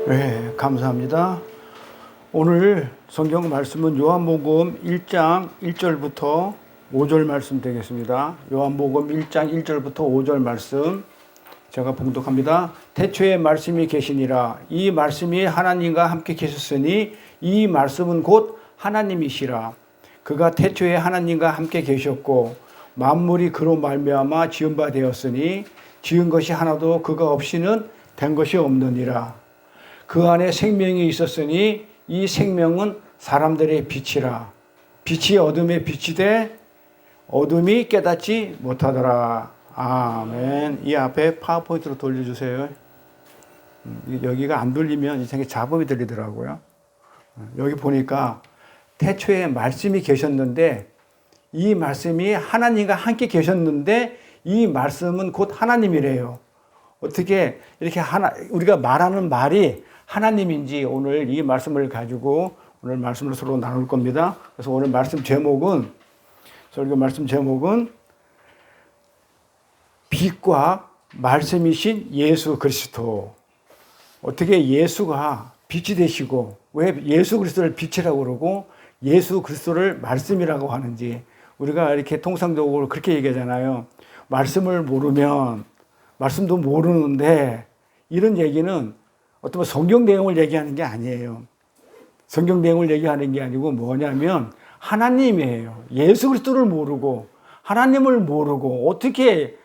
네, 감사합니다. 오늘 성경 말씀은 요한복음 1장 1절부터 5절 말씀 되겠습니다. 요한복음 1장 1절부터 5절 말씀 제가 봉독합니다. 태초에 말씀이 계시니라. 이 말씀이 하나님과 함께 계셨으니 이 말씀은 곧 하나님이시라. 그가 태초에 하나님과 함께 계셨고 만물이 그로 말미암아 지은 바 되었으니 지은 것이 하나도 그가 없이는 된 것이 없느니라. 그 안에 생명이 있었으니 이 생명은 사람들의 빛이라. 빛이 어둠에 빛이 돼 어둠이 깨닫지 못하더라. 아멘. 이 앞에 파워포인트로 돌려주세요. 여기가 안 돌리면 이상하게 잡음이 들리더라고요. 여기 보니까 태초에 말씀이 계셨는데 이 말씀이 하나님과 함께 계셨는데 이 말씀은 곧 하나님이래요. 어떻게 이렇게 우리가 말하는 말이 하나님인지 오늘 이 말씀을 가지고 오늘 말씀을 서로 나눌 겁니다. 그래서 오늘 말씀 제목은 설교 말씀 제목은 빛과 말씀이신 예수 그리스도. 어떻게 예수가 빛이 되시고 왜 예수 그리스도를 빛이라고 그러고 예수 그리스도를 말씀이라고 하는지 우리가 이렇게 통상적으로 그렇게 얘기하잖아요. 말씀을 모르면 말씀도 모르는데 이런 얘기는 어떤 성경 내용을 얘기하는 게 아니에요. 성경 내용을 얘기하는 게 아니고 뭐냐면 하나님이에요. 예수 그리스도를 모르고 하나님을 모르고 어떻게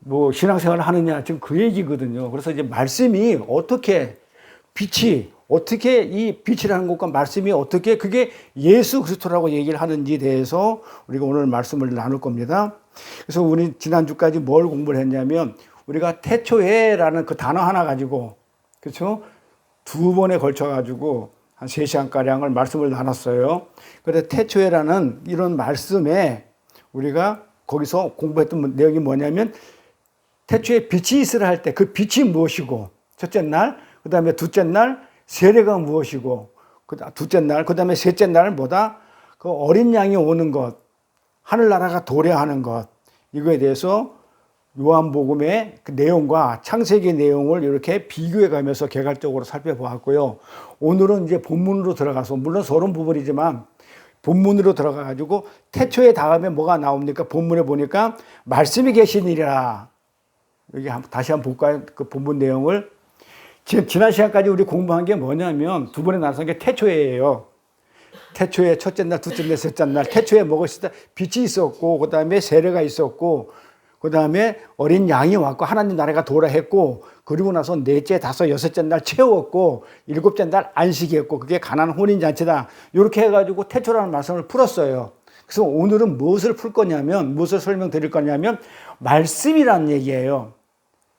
뭐 신앙생활을 하느냐 지금 그 얘기거든요. 그래서 이제 말씀이 어떻게 빛이 어떻게 이 빛이라는 것과 말씀이 어떻게 그게 예수 그리스도라고 얘기를 하는지에 대해서 우리가 오늘 말씀을 나눌 겁니다. 그래서 우리 지난주까지 뭘 공부를 했냐면 우리가 태초에라는 그 단어 하나 가지고 그렇죠? 두 번에 걸쳐 가지고 한 3시간가량을 말씀을 나눴어요. 그런데 태초에라는 이런 말씀에 우리가 거기서 공부했던 내용이 뭐냐면 태초에 빛이 있으라 할 때 그 빛이 무엇이고 첫째 날, 그 다음에 둘째 날 세례가 무엇이고 둘째 날, 그 다음에 셋째 날 뭐다? 그 어린 양이 오는 것, 하늘나라가 도래하는 것 이거에 대해서 요한복음의 그 내용과 창세기 내용을 이렇게 비교해 가면서 개괄적으로 살펴보았고요. 오늘은 이제 본문으로 들어가서 물론 서론 부분이지만 본문으로 들어가 가지고 태초에 다음에 뭐가 나옵니까? 본문에 보니까 말씀이 계시니라. 여기 다시 한번 볼까요? 그 본문 내용을. 지난 시간까지 우리 공부한 게 뭐냐면 두 번에 나눠서 게 태초에예요. 태초에 첫째 날, 둘째 날, 셋째 날 태초에 뭐가 있었다? 빛이 있었고 그 다음에 세례가 있었고 그 다음에 어린 양이 왔고 하나님 나라가 도래했고 그리고 나서 넷째, 다섯, 여섯째 날 채웠고 일곱째 날 안식이었고 그게 가나안 혼인잔치다. 이렇게 해가지고 태초라는 말씀을 풀었어요. 그래서 오늘은 무엇을 풀 거냐면 무엇을 설명드릴 거냐면 말씀이라는 얘기예요.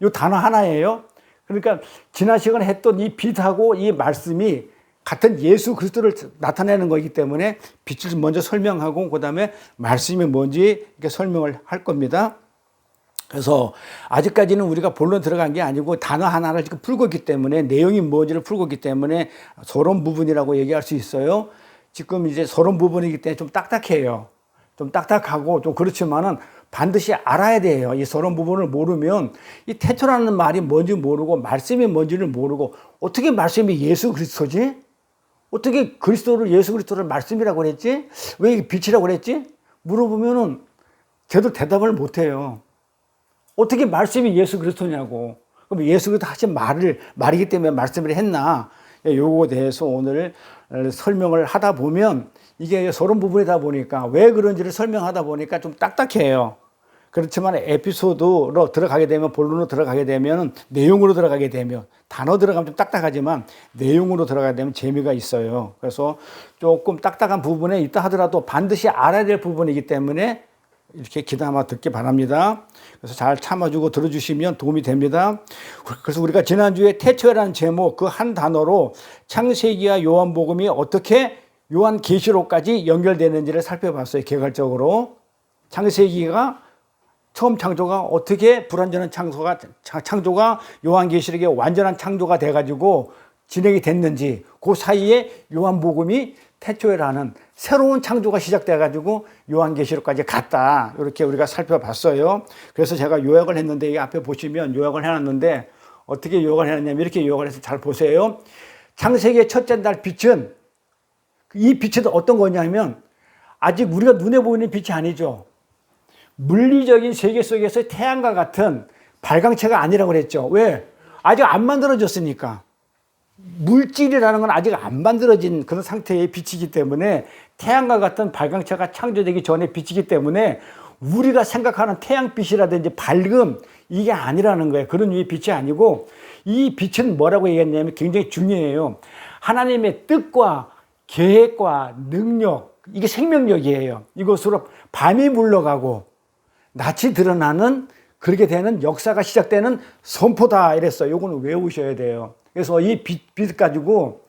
이 단어 하나예요. 그러니까 지난 시간에 했던 이 빛하고 이 말씀이 같은 예수 그리스도를 나타내는 거기 때문에 빛을 먼저 설명하고 그 다음에 말씀이 뭔지 이렇게 설명을 할 겁니다. 그래서 아직까지는 우리가 본론 들어간 게 아니고 단어 하나를 지금 풀고 있기 때문에 내용이 뭔지를 풀고 있기 때문에 서론 부분이라고 얘기할 수 있어요. 지금 이제 서론 부분이기 때문에 좀 딱딱해요. 좀 딱딱하고 좀 그렇지만은 반드시 알아야 돼요. 이 서론 부분을 모르면 이 태초라는 말이 뭔지 모르고 말씀이 뭔지를 모르고 어떻게 말씀이 예수 그리스도지? 어떻게 예수 그리스도를 말씀이라고 그랬지? 왜 빛이라고 그랬지? 물어보면은 제대로 대답을 못 해요. 어떻게 말씀이 예수 그리스도냐고. 그럼 예수 그리스도 하신 말이기 때문에 말씀을 했나? 요거에 대해서 오늘 설명을 하다 보면 이게 서론 부분이다 보니까 왜 그런지를 설명하다 보니까 좀 딱딱해요. 그렇지만 에피소드로 들어가게 되면 본론으로 들어가게 되면 내용으로 들어가게 되면 단어 들어가면 좀 딱딱하지만 내용으로 들어가게 되면 재미가 있어요. 그래서 조금 딱딱한 부분에 있다 하더라도 반드시 알아야 될 부분이기 때문에 이렇게 귀담아 듣기 바랍니다. 그래서 잘 참아주고 들어주시면 도움이 됩니다. 그래서 우리가 지난주에 태초라는 제목 그 한 단어로 창세기와 요한복음이 어떻게 요한계시록까지 연결되는지를 살펴봤어요. 개괄적으로 창세기가 처음 창조가 어떻게 불완전한 창조가 요한계시록의 완전한 창조가 돼가지고 진행이 됐는지 그 사이에 요한복음이 태초에라는 새로운 창조가 시작돼가지고 요한계시록까지 갔다. 이렇게 우리가 살펴봤어요. 그래서 제가 요약을 했는데 이 앞에 보시면 요약을 해놨는데 어떻게 요약을 해놨냐면 이렇게 요약을 해서 잘 보세요. 창세기의 첫째 날 빛은, 이 빛은 어떤 거냐면 아직 우리가 눈에 보이는 빛이 아니죠. 물리적인 세계 속에서 태양과 같은 발광체가 아니라고 그랬죠. 왜? 아직 안 만들어졌으니까. 물질이라는 건 아직 안 만들어진 그런 상태의 빛이기 때문에, 태양과 같은 발광체가 창조되기 전에 빛이기 때문에 우리가 생각하는 태양빛이라든지 밝음, 이게 아니라는 거예요. 그런 류의 빛이 아니고, 이 빛은 뭐라고 얘기했냐면 굉장히 중요해요. 하나님의 뜻과 계획과 능력, 이게 생명력이에요. 이것으로 밤이 물러가고 낯이 드러나는, 그렇게 되는 역사가 시작되는 선포다 이랬어요. 요거는 외우셔야 돼요. 그래서 이 빛 가지고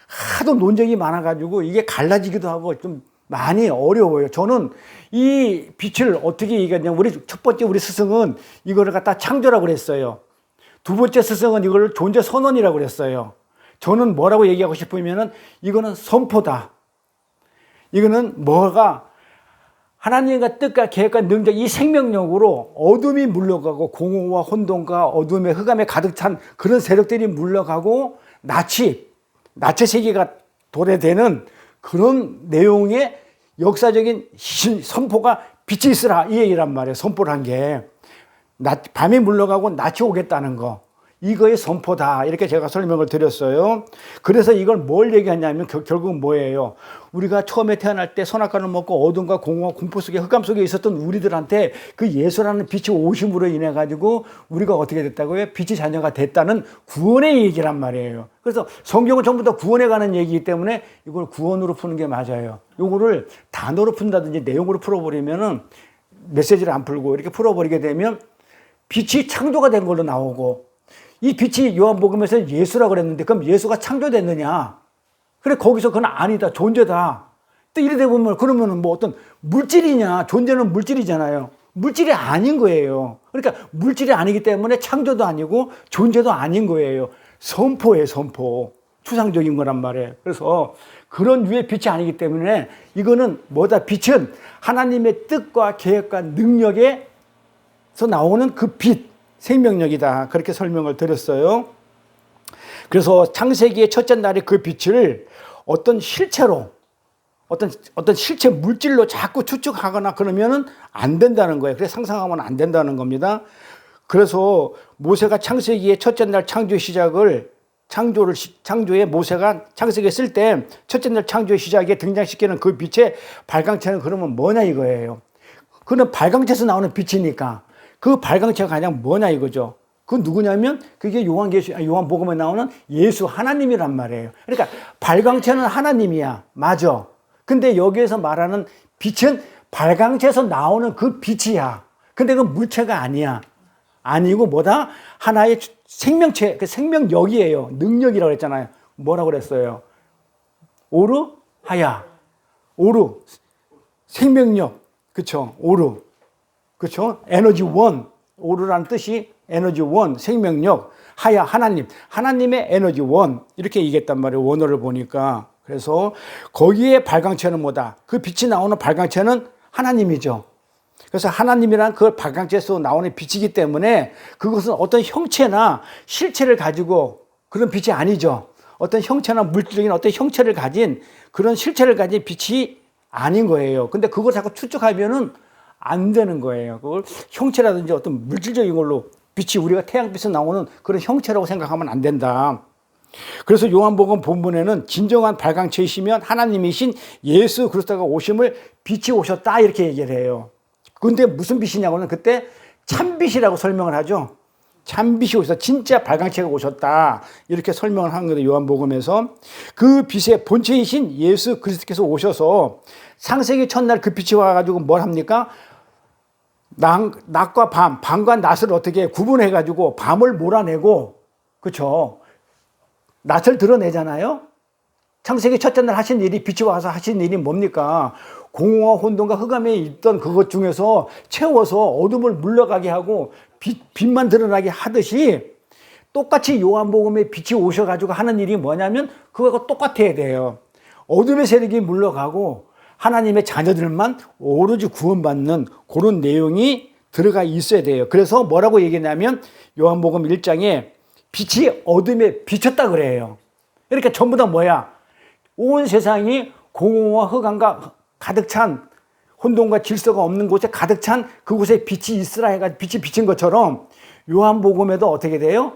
하도 논쟁이 많아가지고 이게 갈라지기도 하고 좀 많이 어려워요. 저는 이 빛을 어떻게 얘기하냐면, 우리 첫 번째 우리 스승은 이거를 갖다 창조라고 그랬어요. 두 번째 스승은 이걸 존재 선언이라고 그랬어요. 저는 뭐라고 얘기하고 싶으면은 이거는 선포다. 이거는 뭐가 하나님과 뜻과 계획과 능력, 이 생명력으로 어둠이 물러가고 공허와 혼돈과 어둠의 흑암에 가득 찬 그런 세력들이 물러가고 낯의 세계가 도래되는 그런 내용의 역사적인 선포가 빛이 있으라, 이 얘기란 말이에요. 선포를 한 게 밤이 물러가고 낯이 오겠다는 거, 이거의 선포다 이렇게 제가 설명을 드렸어요. 그래서 이걸 뭘 얘기하냐면 결국은 뭐예요? 우리가 처음에 태어날 때 선악과를 먹고 어둠과 공허와 공포 속에 흑암 속에 있었던 우리들한테 그 예수라는 빛이 오심으로 인해 가지고 우리가 어떻게 됐다고요? 빛의 자녀가 됐다는 구원의 얘기란 말이에요. 그래서 성경은 전부 다 구원에 관한 얘기이기 때문에 이걸 구원으로 푸는 게 맞아요. 요거를 단어로 푼다든지 내용으로 풀어버리면은 메시지를 안 풀고 이렇게 풀어버리게 되면 빛이 창조가 된 걸로 나오고, 이 빛이 요한복음에서 예수라고 그랬는데 그럼 예수가 창조됐느냐? 그래, 거기서 그건 아니다, 존재다. 또 이래 보면 그러면은 뭐 어떤 물질이냐? 존재는 물질이잖아요. 물질이 아닌 거예요. 그러니까 물질이 아니기 때문에 창조도 아니고 존재도 아닌 거예요. 선포예요, 선포. 추상적인 거란 말이에요. 그래서 그런 류의 빛이 아니기 때문에 이거는 뭐다? 빛은 하나님의 뜻과 계획과 능력에서 나오는 그 빛, 생명력이다. 그렇게 설명을 드렸어요. 그래서 창세기의 첫째 날에 그 빛을 어떤 실체로, 어떤 실체 물질로 자꾸 추측하거나 그러면은 안 된다는 거예요. 그래서 상상하면 안 된다는 겁니다. 그래서 모세가 창세기의 첫째 날 창조에 모세가 창세기에 쓸 때 첫째 날 창조의 시작에 등장시키는 그 빛의 발광체는 그러면 뭐냐 이거예요. 그는 발광체에서 나오는 빛이니까 그 발광체가 가장 뭐냐 이거죠. 그 누구냐면 그게 요한복음에 나오는 예수, 하나님이란 말이에요. 그러니까 발광체는 하나님이야. 맞아. 근데 여기에서 말하는 빛은 발광체에서 나오는 그 빛이야. 근데 그 물체가 아니야. 아니고 뭐다? 하나의 생명체, 그 생명력이에요. 능력이라고 했잖아요. 뭐라고 그랬어요? 오르 하야. 오르. 생명력. 그쵸? 오르. 그쵸? 에너지 원. 오르라는 뜻이 에너지 원, 생명력. 하야, 하나님. 하나님의 에너지 원. 이렇게 얘기했단 말이에요. 원어를 보니까. 그래서 거기에 발광체는 뭐다? 그 빛이 나오는 발광체는 하나님이죠. 그래서 하나님이란 그 발광체에서 나오는 빛이기 때문에 그것은 어떤 형체나 실체를 가지고 그런 빛이 아니죠. 어떤 형체나 물질적인 어떤 형체를 가진 그런 실체를 가진 빛이 아닌 거예요. 근데 그걸 자꾸 추측하면은 안 되는 거예요. 그걸 형체라든지 어떤 물질적인 걸로 빛이 우리가 태양빛에서 나오는 그런 형체라고 생각하면 안 된다. 그래서 요한복음 본문에는 진정한 발광체이시면 하나님이신 예수 그리스도가 오심을 빛이 오셨다 이렇게 얘기를 해요. 근데 무슨 빛이냐고는 그때 참빛이라고 설명을 하죠. 참빛이 오셔서 진짜 발광체가 오셨다 이렇게 설명을 한 거예요. 요한복음에서 그 빛의 본체이신 예수 그리스도께서 오셔서 창세기 첫날 그 빛이 와가지고 뭘 합니까? 낮과 밤과 낮을 어떻게 구분해가지고 밤을 몰아내고, 그렇죠? 낮을 드러내잖아요. 창세기 첫째 날 하신 일이, 빛이 와서 하신 일이 뭡니까? 공허와 혼돈과 흑암에 있던 그것 중에서 채워서 어둠을 물러가게 하고 빛만 드러나게 하듯이 똑같이 요한복음에 빛이 오셔가지고 하는 일이 뭐냐면 그거하고 똑같아야 돼요. 어둠의 세력이 물러가고 하나님의 자녀들만 오로지 구원받는 그런 내용이 들어가 있어야 돼요. 그래서 뭐라고 얘기했냐면 요한복음 1장에 빛이 어둠에 비쳤다 그래요. 그러니까 전부 다 뭐야? 온 세상이 공허와 흑암과 가득 찬, 혼돈과 질서가 없는 곳에 가득 찬 그곳에 빛이 있으라 해가지고 빛이 비친 것처럼 요한복음에도 어떻게 돼요?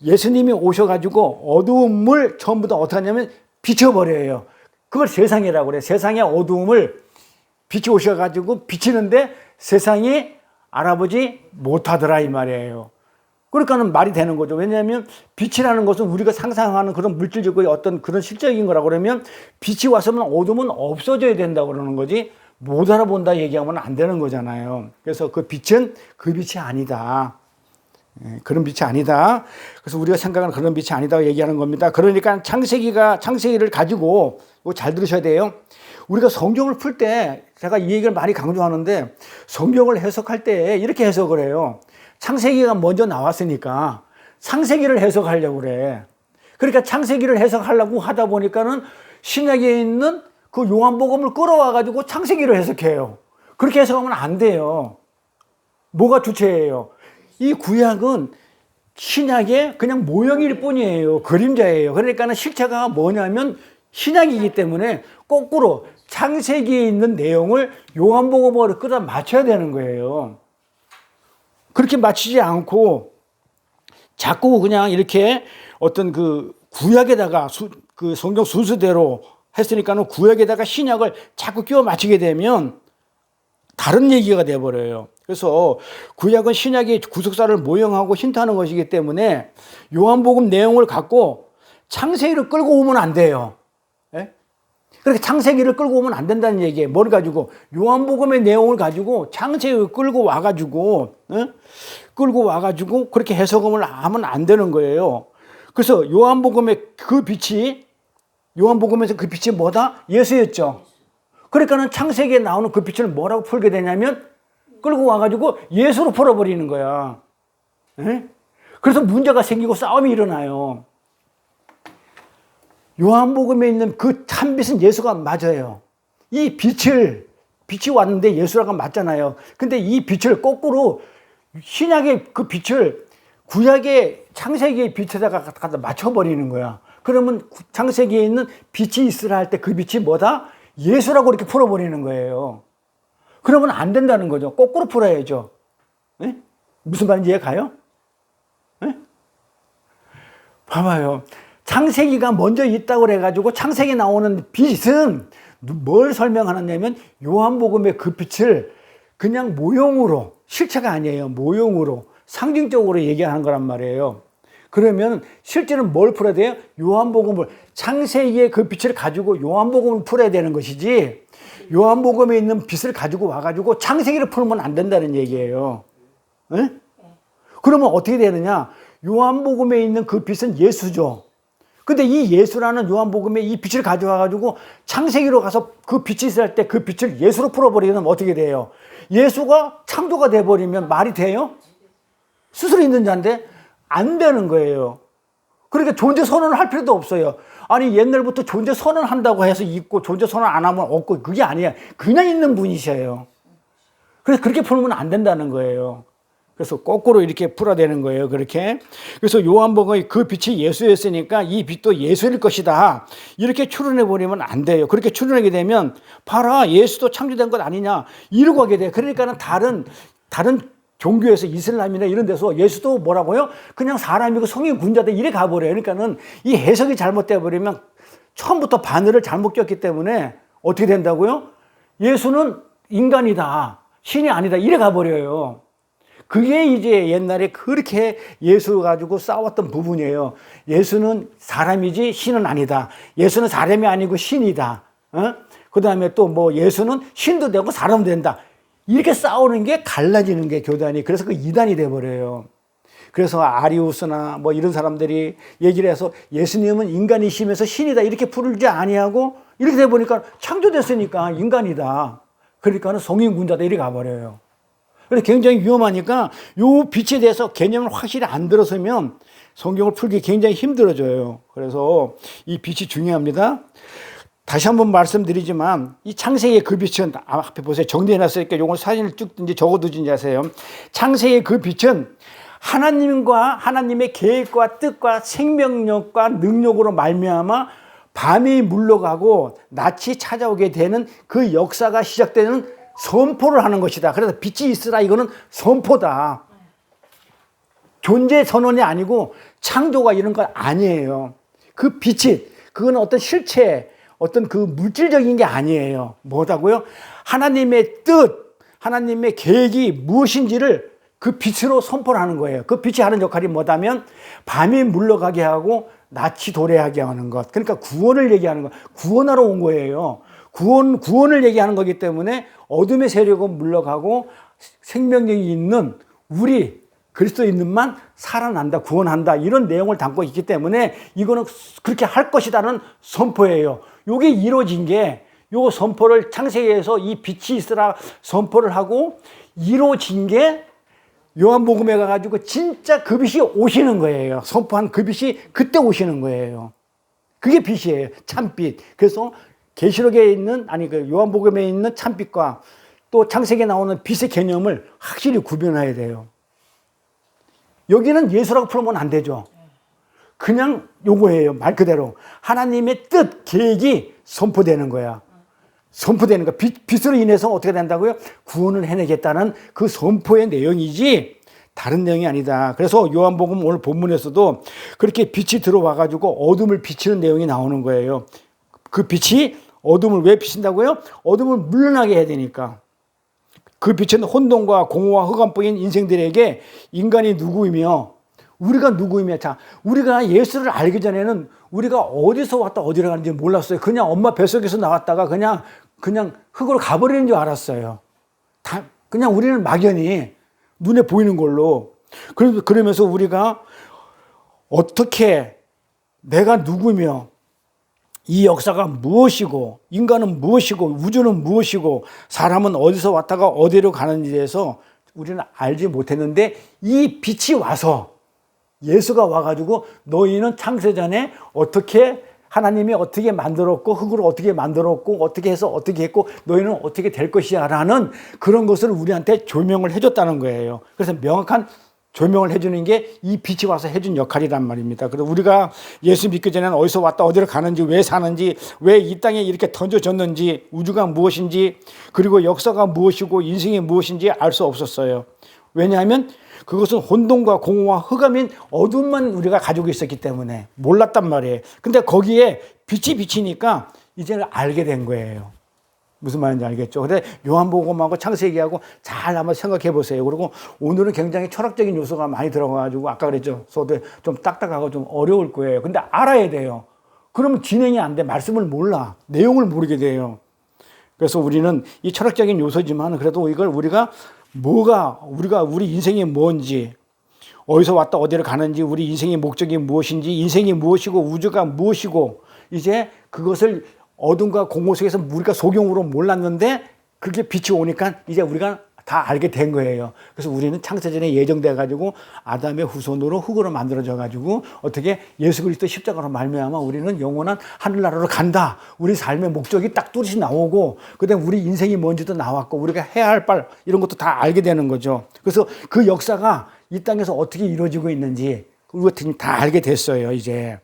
예수님이 오셔가지고 어두움을 전부 다 어떻게 하냐면 비춰버려요. 그걸 세상이라고 그래요. 세상의 어두움을 빛이 오셔가지고 비치는데 세상이 알아보지 못하더라 이 말이에요. 그러니까는 말이 되는 거죠. 왜냐하면 빛이라는 것은 우리가 상상하는 그런 물질적인 어떤 그런 실적인 거라고 그러면 빛이 와서는 어둠은 없어져야 된다고 그러는 거지 못 알아본다 얘기하면 안 되는 거잖아요. 그래서 그 빛은 그 빛이 아니다. 그런 빛이 아니다. 그래서 우리가 생각하는 그런 빛이 아니다고 얘기하는 겁니다. 그러니까 창세기를 가지고 잘 들으셔야 돼요. 우리가 성경을 풀 때 제가 이 얘기를 많이 강조하는데 성경을 해석할 때 이렇게 해석을 해요. 창세기가 먼저 나왔으니까 창세기를 해석하려고 그래. 그러니까 창세기를 해석하려고 하다 보니까는 신약에 있는 그 요한복음을 끌어와 가지고 창세기를 해석해요. 그렇게 해석하면 안 돼요. 뭐가 주체예요? 이 구약은 신약의 그냥 모형일 뿐이에요. 그림자예요. 그러니까는 실체가 뭐냐면 신약이기 때문에 거꾸로 창세기에 있는 내용을 요한복음으로 끌어 맞춰야 되는 거예요. 그렇게 맞추지 않고 자꾸 그냥 이렇게 어떤 그 구약에다가 그 성경 순서대로 했으니까는 구약에다가 신약을 자꾸 끼워 맞추게 되면 다른 얘기가 돼버려요. 그래서 구약은 신약의 구속사를 모형하고 힌트하는 것이기 때문에 요한복음 내용을 갖고 창세기를 끌고 오면 안 돼요. 그렇게 창세기를 끌고 오면 안 된다는 얘기예요. 뭘 가지고? 요한복음의 내용을 가지고 창세기를 끌고 와가지고 그렇게 해석을 하면 안 되는 거예요. 그래서 요한복음의 그 빛이, 요한복음에서 그 빛이 뭐다? 예수였죠. 그러니까는 창세기에 나오는 그 빛을 뭐라고 풀게 되냐면 끌고 와가지고 예수로 풀어버리는 거야. 그래서 문제가 생기고 싸움이 일어나요. 요한복음에 있는 그 참빛은 예수가 맞아요. 이 빛이 왔는데 예수라고 맞잖아요. 근데 이 빛을 거꾸로 신약의 그 빛을 구약의 창세기의 빛에다가 갖다 맞춰버리는 거야. 그러면 창세기에 있는 빛이 있으라 할 때 그 빛이 뭐다? 예수라고 이렇게 풀어버리는 거예요. 그러면 안 된다는 거죠. 거꾸로 풀어야죠. 네? 무슨 말인지 이해 가요? 네? 봐봐요. 창세기가 먼저 있다고 그래가지고 창세기에 나오는 빛은 뭘 설명하느냐면 요한복음의 그 빛을 그냥 모형으로, 실체가 아니에요. 모형으로, 상징적으로 얘기하는 거란 말이에요. 그러면 실제는 뭘 풀어야 돼요? 요한복음을, 창세기의 그 빛을 가지고 요한복음을 풀어야 되는 것이지 요한복음에 있는 빛을 가지고 와가지고 창세기를 풀면 안 된다는 얘기예요. 네? 그러면 어떻게 되느냐? 요한복음에 있는 그 빛은 예수죠. 근데 이 예수라는 요한복음에 이 빛을 가져와가지고 창세기로 가서 그 빛이 있을 때 그 빛을 예수로 풀어버리면 어떻게 돼요? 예수가 창조가 돼버리면 말이 돼요? 스스로 있는 자인데 안 되는 거예요. 그러니까 존재 선언을 할 필요도 없어요. 아니 옛날부터 존재 선언한다고 해서 있고 존재 선언 안 하면 없고 그게 아니야. 그냥 있는 분이셔요. 그래서 그렇게 풀면 안 된다는 거예요. 그래서 거꾸로 이렇게 풀어대는 거예요. 그렇게. 그래서 요한복음의 그 빛이 예수였으니까 이 빛도 예수일 것이다. 이렇게 추론해버리면 안 돼요. 그렇게 추론하게 되면 봐라 예수도 창조된 것 아니냐 이러고 하게 돼요. 그러니까는 다른 종교에서 이슬람이나 이런 데서 예수도 뭐라고요? 그냥 사람이고 성인 군자다 이래 가버려요. 그러니까는 이 해석이 잘못돼 버리면 처음부터 바늘을 잘못 꼈기 때문에 어떻게 된다고요? 예수는 인간이다. 신이 아니다. 이래 가버려요. 그게 이제 옛날에 그렇게 예수 가지고 싸웠던 부분이에요. 예수는 사람이지 신은 아니다. 예수는 사람이 아니고 신이다. 그 다음에 또 뭐 예수는 신도 되고 사람도 된다. 이렇게 싸우는 게 갈라지는 게 교단이. 그래서 그 이단이 돼버려요. 그래서 아리우스나 뭐 이런 사람들이 얘기를 해서 예수님은 인간이시면서 신이다 이렇게 부르지 아니하고 이렇게 돼보니까 창조됐으니까 인간이다. 그러니까는 성인군자다 이렇게 가버려요. 그래서 굉장히 위험하니까 요 빛에 대해서 개념을 확실히 안 들었으면 성경을 풀기 굉장히 힘들어져요. 그래서 이 빛이 중요합니다. 다시 한번 말씀드리지만 이 창세기의 그 빛은 앞에 보세요. 정리해놨으니까 요걸 사진을 쭉 적어두든지 하세요. 창세기의 그 빛은 하나님과 하나님의 계획과 뜻과 생명력과 능력으로 말미암아 밤이 물러가고 낮이 찾아오게 되는 그 역사가 시작되는 선포를 하는 것이다. 그래서 빛이 있으라, 이거는 선포다. 존재 선언이 아니고 창조가 이런 건 아니에요. 그 빛이, 그건 어떤 실체, 어떤 그 물질적인 게 아니에요. 뭐다고요? 하나님의 뜻, 하나님의 계획이 무엇인지를 그 빛으로 선포를 하는 거예요. 그 빛이 하는 역할이 뭐다면 밤이 물러가게 하고 낯이 도래하게 하는 것. 그러니까 구원을 얘기하는 것. 구원하러 온 거예요. 구원을 얘기하는 거기 때문에 어둠의 세력은 물러가고 생명력이 있는 우리 그리스도인들만 살아난다, 구원한다, 이런 내용을 담고 있기 때문에 이거는 그렇게 할 것이라는 선포예요. 요게 이루어진 게, 요 선포를 창세기에서 이 빛이 있으라 선포를 하고 이루어진 게 요한복음에 가가지고 진짜 그 빛이 오시는 거예요. 선포한 그 빛이 그때 오시는 거예요. 그게 빛이에요. 참빛. 그래서 계시록에 있는, 아니 그 요한복음에 있는 참빛과 또 창세기에 나오는 빛의 개념을 확실히 구별해야 돼요. 여기는 예수라고 풀면 안 되죠. 그냥 요거예요. 말 그대로 하나님의 뜻, 계획이 선포되는 거야. 선포되는 거. 빛으로 인해서 어떻게 된다고요? 구원을 해내겠다는 그 선포의 내용이지 다른 내용이 아니다. 그래서 요한복음 오늘 본문에서도 그렇게 빛이 들어와 가지고 어둠을 비치는 내용이 나오는 거예요. 그 빛이 어둠을 왜 비친다고요? 어둠을 물러나게 해야 되니까. 그 빛은 혼돈과 공허와 흑암뿐인 인생들에게 인간이 누구이며 우리가 누구이며, 자, 우리가 예수를 알기 전에는 우리가 어디서 왔다 어디로 가는지 몰랐어요. 그냥 엄마 뱃속에서 나왔다가 그냥 흙으로 가버리는 줄 알았어요. 그냥 우리는 막연히 눈에 보이는 걸로. 그러면서 우리가 어떻게 내가 누구며 이 역사가 무엇이고 인간은 무엇이고 우주는 무엇이고 사람은 어디서 왔다가 어디로 가는지에 대해서 우리는 알지 못했는데 이 빛이 와서 예수가 와가지고 너희는 창세전에 어떻게 하나님이 어떻게 만들었고 흙으로 어떻게 만들었고 어떻게 해서 어떻게 했고 너희는 어떻게 될 것이야 라는 그런 것을 우리한테 조명을 해줬다는 거예요. 그래서 명확한 조명을 해주는 게 이 빛이 와서 해준 역할이란 말입니다. 그래서 우리가 예수 믿기 전에는 어디서 왔다 어디로 가는지, 왜 사는지, 왜 이 땅에 이렇게 던져졌는지, 우주가 무엇인지, 그리고 역사가 무엇이고 인생이 무엇인지 알 수 없었어요. 왜냐하면 그것은 혼돈과 공허와 흑암인 어둠만 우리가 가지고 있었기 때문에 몰랐단 말이에요. 근데 거기에 빛이 비치니까 이제는 알게 된 거예요. 무슨 말인지 알겠죠? 근데 요한복음하고 창세기하고 잘 한번 생각해 보세요. 그리고 오늘은 굉장히 철학적인 요소가 많이 들어가가지고 아까 그랬죠. 저도 좀 딱딱하고 좀 어려울 거예요. 근데 알아야 돼요. 그러면 진행이 안 돼. 말씀을 몰라. 내용을 모르게 돼요. 그래서 우리는 이 철학적인 요소지만 그래도 이걸 우리가 우리 인생이 뭔지, 어디서 왔다 어디로 가는지, 우리 인생의 목적이 무엇인지, 인생이 무엇이고 우주가 무엇이고, 이제 그것을 어둠과 공허 속에서 우리가 소경으로 몰랐는데 그게 빛이 오니까 이제 우리가 다 알게 된 거예요. 그래서 우리는 창세전에 예정돼 가지고 아담의 후손으로 흙으로 만들어져 가지고 어떻게 예수 그리스도 십자가로 말미암아 우리는 영원한 하늘나라로 간다. 우리 삶의 목적이 딱 뚜렷이 나오고 그다음에 우리 인생이 뭔지도 나왔고 우리가 해야 할 바 이런 것도 다 알게 되는 거죠. 그래서 그 역사가 이 땅에서 어떻게 이루어지고 있는지 그것 다 알게 됐어요. 이제.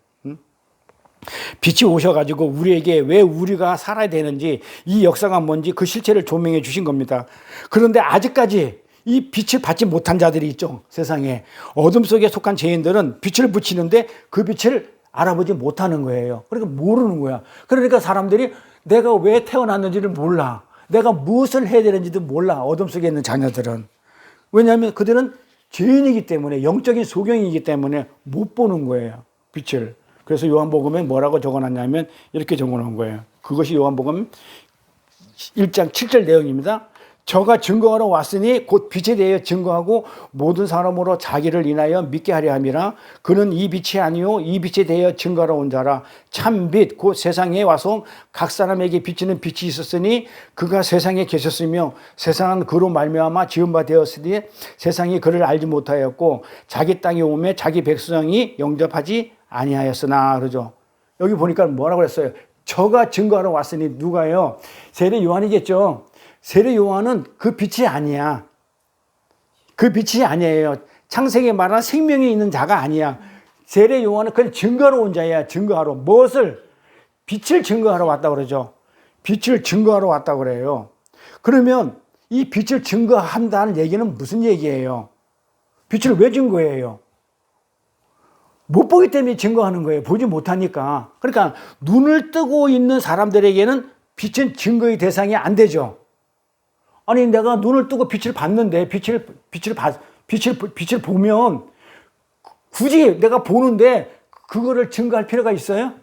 빛이 오셔가지고 우리에게 왜 우리가 살아야 되는지, 이 역사가 뭔지 그 실체를 조명해 주신 겁니다. 그런데 아직까지 이 빛을 받지 못한 자들이 있죠. 세상에. 어둠 속에 속한 죄인들은 빛을 붙이는데 그 빛을 알아보지 못하는 거예요. 그러니까 모르는 거야. 그러니까 사람들이 내가 왜 태어났는지를 몰라. 내가 무엇을 해야 되는지도 몰라. 어둠 속에 있는 자녀들은. 왜냐하면 그들은 죄인이기 때문에, 영적인 소경이기 때문에 못 보는 거예요. 빛을. 그래서 요한복음에 뭐라고 적어놨냐면 이렇게 적어놓은 거예요. 그것이 요한복음 1장 7절 내용입니다. 저가 증거하러 왔으니 곧 빛에 대하여 증거하고 모든 사람으로 자기를 인하여 믿게 하려 함이라. 그는 이 빛이 아니요 이 빛에 대하여 증거하러 온 자라. 참빛 곧 세상에 와서 각 사람에게 비치는 빛이 있었으니 그가 세상에 계셨으며 세상은 그로 말미암아 지은 바 되었으니 세상이 그를 알지 못하였고 자기 땅에 오매 자기 백성이 영접하지 아니하였으나 그러죠. 여기 보니까 뭐라고 그랬어요? 저가 증거하러 왔으니 누가요? 세례 요한이겠죠. 세례 요한은 그 빛이 아니야. 그 빛이 아니에요. 창세기에 말하는 생명이 있는 자가 아니야. 세례 요한은 그냥 증거하러 온 자야. 증거하러. 무엇을? 빛을 증거하러 왔다 그러죠. 빛을 증거하러 왔다 그래요. 그러면 이 빛을 증거한다는 얘기는 무슨 얘기예요? 빛을 왜 증거해요? 못 보기 때문에 증거하는 거예요. 보지 못하니까. 그러니까 눈을 뜨고 있는 사람들에게는 빛은 증거의 대상이 안 되죠. 아니 내가 눈을 뜨고 빛을 봤는데 빛을 보면 굳이 내가 보는데 그거를 증거할 필요가 있어요?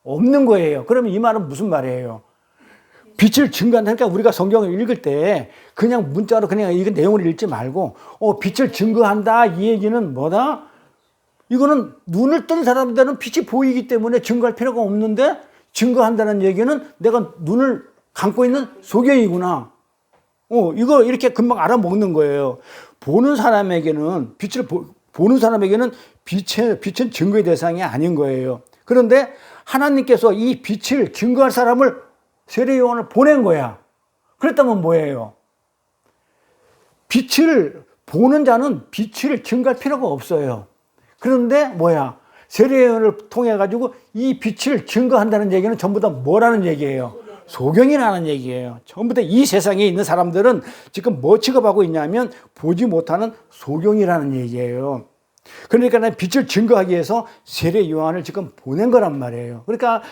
없는 거예요. 그러면 이 말은 무슨 말이에요? 빛을 증거한다. 그러니까 우리가 성경을 읽을 때 그냥 문자로 그냥 이 내용을 읽지 말고 빛을 증거한다 이 얘기는 뭐다? 이거는 눈을 뜬 사람들은 빛이 보이기 때문에 증거할 필요가 없는데 증거한다는 얘기는 내가 눈을 감고 있는 소경이구나. 이거 이렇게 금방 알아먹는 거예요. 보는 사람에게는 보는 사람에게는 빛은 증거의 대상이 아닌 거예요. 그런데 하나님께서 이 빛을 증거할 사람을 세례 요한을 보낸 거야. 그랬다면 뭐예요? 빛을 보는 자는 빛을 증거할 필요가 없어요. 그런데 뭐야? 세례 요한을 통해 가지고 이 빛을 증거한다는 얘기는 전부 다 뭐라는 얘기예요? 소경이라는 얘기예요. 전부 다 이 세상에 있는 사람들은 지금 뭐 취급하고 있냐면 보지 못하는 소경이라는 얘기예요. 그러니까 빛을 증거하기 위해서 세례 요한을 지금 보낸 거란 말이에요. 그러니까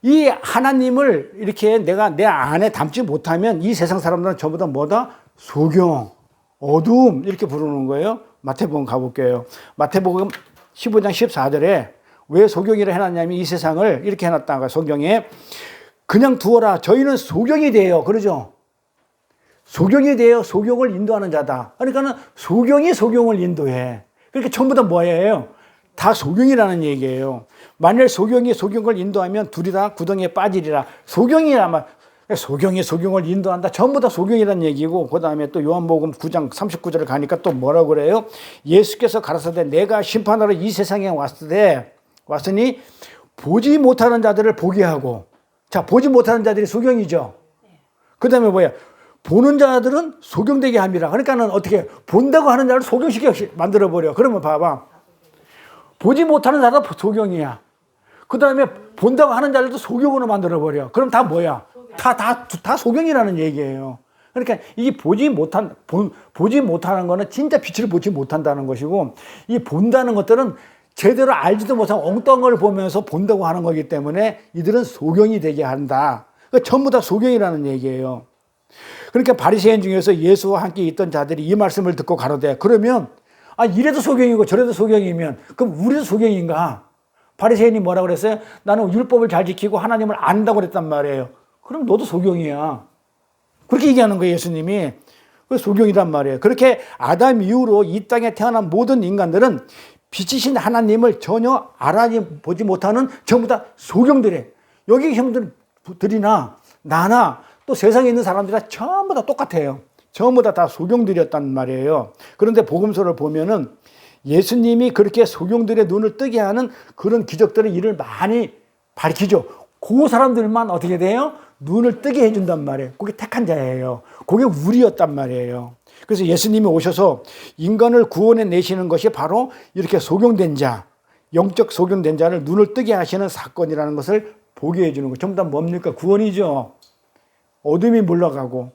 이 하나님을 이렇게 내가 내 안에 담지 못하면 이 세상 사람들은 전부 다 뭐다? 소경, 어둠 이렇게 부르는 거예요. 마태복음 가볼게요. 마태복음 15장 14절에 왜 소경이라 해놨냐면 이 세상을 이렇게 해놨다가 성경에 그냥 두어라. 저희는 소경이 돼요. 그러죠? 소경이 돼요. 소경을 인도하는 자다. 그러니까는 소경이 소경을 인도해. 그러니까 전부 다 뭐예요? 다 소경이라는 얘기예요. 만일 소경이 소경을 인도하면 둘이 다 구덩이에 빠지리라. 소경이라면 소경이 소경을 인도한다. 전부 다 소경이라는 얘기고 그 다음에 또 요한복음 9장 39절을 가니까 또 뭐라고 그래요? 예수께서 가라사대 내가 심판하러 이 세상에 왔으니 보지 못하는 자들을 보게 하고 자 보지 못하는 자들이 소경이죠. 그 다음에 뭐야? 보는 자들은 소경되게 합니다. 그러니까는 어떻게 본다고 하는 자를 소경시켜 만들어버려. 그러면 봐봐. 보지 못하는 자도 소경이야. 그 다음에 본다고 하는 자들도 소경으로 만들어버려. 그럼 다 뭐야? 다 소경이라는 얘기예요. 그러니까 이게 보지 못하는 거는 진짜 빛을 보지 못한다는 것이고 이 본다는 것들은 제대로 알지도 못한 엉뚱한 보면서 본다고 하는 거기 때문에 이들은 소경이 되게 한다. 그러니까 전부 다 소경이라는 얘기예요. 그러니까 바리새인 중에서 예수와 함께 있던 자들이 이 말씀을 듣고 가로되 그러면 이래도 소경이고 저래도 소경이면 그럼 우리도 소경인가? 바리새인이 뭐라고 그랬어요? 나는 율법을 잘 지키고 하나님을 안다고 그랬단 말이에요. 그럼 너도 소경이야. 그렇게 얘기하는 거예요, 예수님이. 소경이란 말이에요. 그렇게 아담 이후로 이 땅에 태어난 모든 인간들은 빛이신 하나님을 전혀 알아보지 못하는 전부 다 소경들이에요. 여기 형들이나 나나 또 세상에 있는 사람들이 전부 다 똑같아요. 전부 다 소경들이었단 말이에요. 그런데 복음서를 보면은 예수님이 그렇게 소경들의 눈을 뜨게 하는 그런 기적들의 일을 많이 밝히죠. 그 사람들만 어떻게 돼요? 눈을 뜨게 해준단 말이에요. 그게 택한 자예요. 그게 우리였단 말이에요. 그래서 예수님이 오셔서 인간을 구원해 내시는 것이 바로 이렇게 소경된 자, 영적 소경된 자를 눈을 뜨게 하시는 사건이라는 것을 보게 해주는 거. 전부 다 뭡니까? 구원이죠. 어둠이 물러가고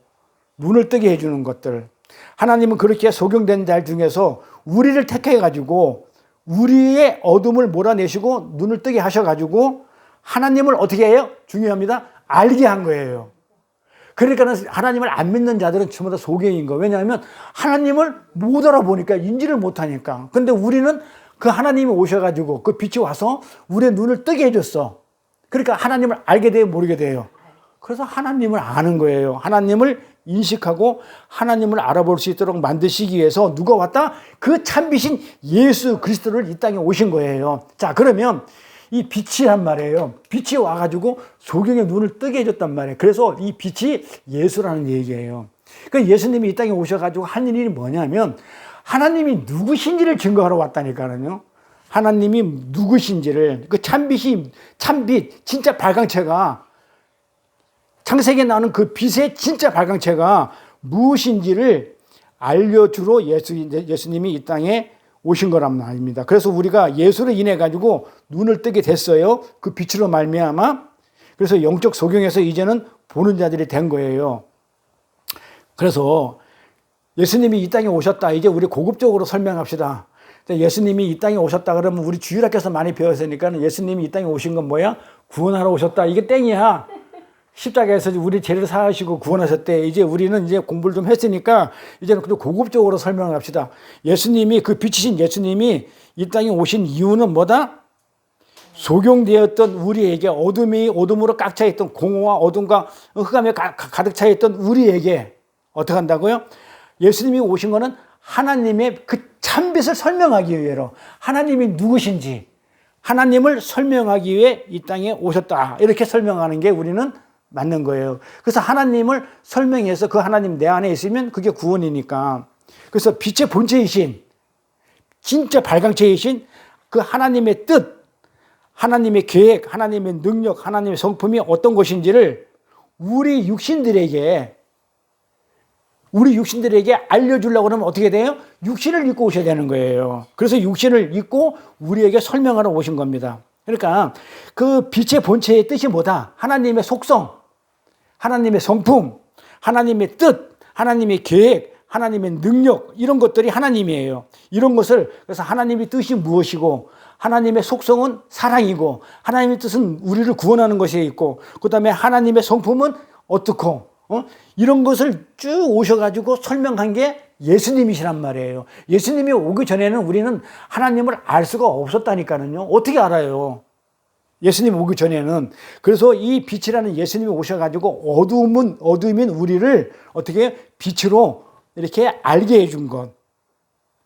눈을 뜨게 해주는 것들. 하나님은 그렇게 소경된 자 중에서 우리를 택해가지고 우리의 어둠을 몰아내시고 눈을 뜨게 하셔가지고 하나님을 어떻게 해요? 중요합니다. 알게 한 거예요. 그러니까 하나님을 안 믿는 자들은 전부 다 소경인 거예요. 왜냐하면 하나님을 못 알아보니까 인지를 못하니까. 근데 우리는 그 하나님이 오셔가지고 그 빛이 와서 우리의 눈을 뜨게 해줬어. 그러니까 하나님을 알게 돼요? 모르게 돼요? 그래서 하나님을 아는 거예요. 하나님을 인식하고 하나님을 알아볼 수 있도록 만드시기 위해서 누가 왔다? 그 참빛인 예수 그리스도를 이 땅에 오신 거예요. 자, 그러면 이 빛이란 말이에요. 빛이 와가지고 소경의 눈을 뜨게 해줬단 말이에요. 그래서 이 빛이 예수라는 얘기예요. 그러니까 예수님이 이 땅에 오셔가지고 한 일이 뭐냐면 하나님이 누구신지를 증거하러 왔다니까요. 하나님이 누구신지를 그 참빛 진짜 발광체가 창세기에 나오는 그 빛의 진짜 발광체가 무엇인지를 알려주러 예수님이 이 땅에 오신 거란 말입니다. 그래서 우리가 예수로 인해 가지고 눈을 뜨게 됐어요. 그 빛으로 말미암아. 그래서 영적 소경에서 이제는 보는 자들이 된 거예요. 그래서 예수님이 이 땅에 오셨다. 이제 우리 고급적으로 설명합시다. 예수님이 이 땅에 오셨다 그러면 우리 주일학교에서 많이 배웠으니까 예수님이 이 땅에 오신 건 뭐야? 구원하러 오셨다. 이게 땡이야. 십자가에서 우리 죄를 사하시고 구원하셨대. 이제 우리는 이제 공부를 좀 했으니까 이제는 좀 고급적으로 설명합시다. 예수님이 그 빛이신 예수님이 이 땅에 오신 이유는 뭐다? 소경되었던 우리에게 어둠으로 꽉 차 있던 공허와 어둠과 흑암에 가득 차 있던 우리에게 어떻게 한다고요? 예수님이 오신 거는 하나님의 그 참빛을 설명하기 위해로 하나님이 누구신지 하나님을 설명하기 위해 이 땅에 오셨다. 이렇게 설명하는 게 우리는 맞는 거예요. 그래서 하나님을 설명해서 그 하나님 내 안에 있으면 그게 구원이니까. 그래서 빛의 본체이신 진짜 발광체이신 그 하나님의 뜻, 하나님의 계획, 하나님의 능력, 하나님의 성품이 어떤 것인지를 우리 육신들에게 알려주려고 하면 어떻게 돼요? 육신을 입고 오셔야 되는 거예요. 그래서 육신을 입고 우리에게 설명하러 오신 겁니다. 그러니까 그 빛의 본체의 뜻이 뭐다? 하나님의 속성, 하나님의 성품, 하나님의 뜻, 하나님의 계획, 하나님의 능력, 이런 것들이 하나님이에요. 이런 것을, 그래서 하나님의 뜻이 무엇이고 하나님의 속성은 사랑이고 하나님의 뜻은 우리를 구원하는 것에 있고 그 다음에 하나님의 성품은 어떻고 이런 것을 쭉 오셔가지고 설명한 게 예수님이시란 말이에요. 예수님이 오기 전에는 우리는 하나님을 알 수가 없었다니까요. 어떻게 알아요? 예수님 오기 전에는. 그래서 이 빛이라는 예수님이 오셔가지고 어두움인 우리를 어떻게 빛으로 이렇게 알게 해준 것,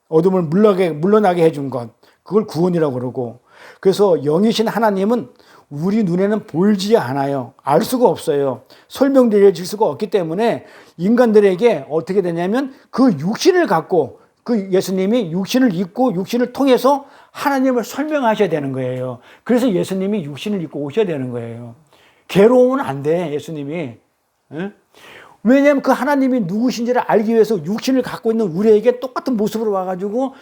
어둠을 물러나게 해준 것, 그걸 구원이라고 그러고. 그래서 영이신 하나님은 우리 눈에는 보이지 않아요. 알 수가 없어요. 설명되어질 수가 없기 때문에 인간들에게 어떻게 되냐면 그 육신을 갖고 그 예수님이 육신을 입고 육신을 통해서 하나님을 설명하셔야 되는 거예요. 그래서 예수님이 육신을 입고 오셔야 되는 거예요. 괴로우면 안 돼, 예수님이. 왜냐하면 그 하나님이 누구신지를 알기 위해서 육신을 갖고 있는 우리에게 똑같은 모습으로 와가지고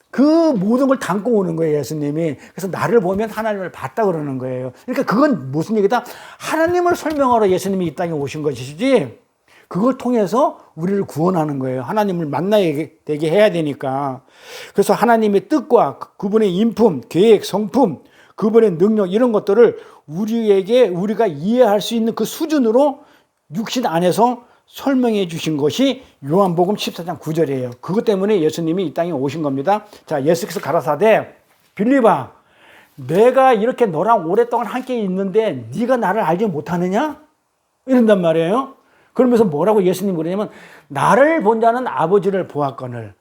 그 모든 걸 담고 오는 거예요, 예수님이. 그래서 나를 보면 하나님을 봤다 그러는 거예요. 그러니까 그건 무슨 얘기다? 하나님을 설명하러 예수님이 이 땅에 오신 것이지, 그걸 통해서 우리를 구원하는 거예요. 하나님을 만나게 되게 해야 되니까. 그래서 하나님의 뜻과 그분의 인품, 계획, 성품, 그분의 능력, 이런 것들을 우리가 이해할 수 있는 그 수준으로 육신 안에서 설명해 주신 것이 요한복음 14장 9절이에요. 그것 때문에 예수님이 이 땅에 오신 겁니다. 자, 예수께서 가라사대, 빌립아, 내가 이렇게 너랑 오랫동안 함께 있는데 네가 나를 알지 못하느냐? 이런단 말이에요. 그러면서 뭐라고 예수님이 그러냐면 나를 본 자는 아버지를 보았거늘.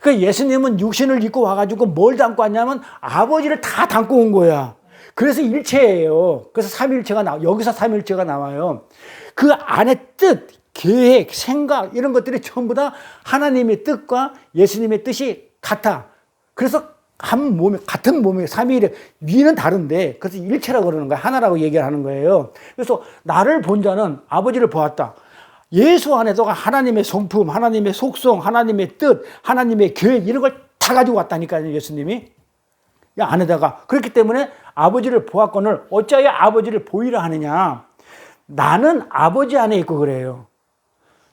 그러니까 예수님은 육신을 입고 와가지고 뭘 담고 왔냐면 아버지를 다 담고 온 거야. 그래서 일체예요. 그래서 삼위일체가 여기서 삼위일체가 나와요. 그 안에 뜻, 계획, 생각, 이런 것들이 전부 다 하나님의 뜻과 예수님의 뜻이 같아. 그래서 한 몸에, 같은 몸에 삼위일체, 위는 다른데, 그래서 일체라고 그러는 거야. 하나라고 얘기를 하는 거예요. 그래서 나를 본 자는 아버지를 보았다. 예수 안에다가 하나님의 성품, 하나님의 속성, 하나님의 뜻, 하나님의 계획, 이런 걸 다 가지고 왔다니까요, 예수님이. 이 안에다가. 그렇기 때문에 아버지를 보았거늘 어찌하여 아버지를 보이라 하느냐. 나는 아버지 안에 있고 그래요.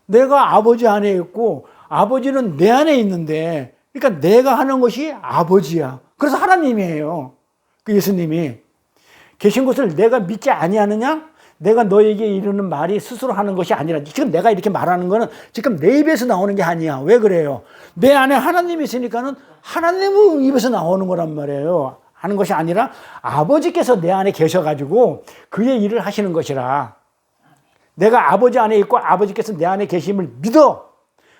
내가 아버지 안에 있고 아버지는 내 안에 있는데, 그러니까 내가 하는 것이 아버지야. 그래서 하나님이에요. 그 예수님이 계신 것을 내가 믿지 아니하느냐? 내가 너에게 이르는 말이 스스로 하는 것이 아니라, 지금 내가 이렇게 말하는 거는 지금 내 입에서 나오는 게 아니야. 왜 그래요? 내 안에 하나님이 있으니까는 하나님의 입에서 나오는 거란 말이에요. 하는 것이 아니라 아버지께서 내 안에 계셔가지고 그의 일을 하시는 것이라. 내가 아버지 안에 있고 아버지께서 내 안에 계심을 믿어.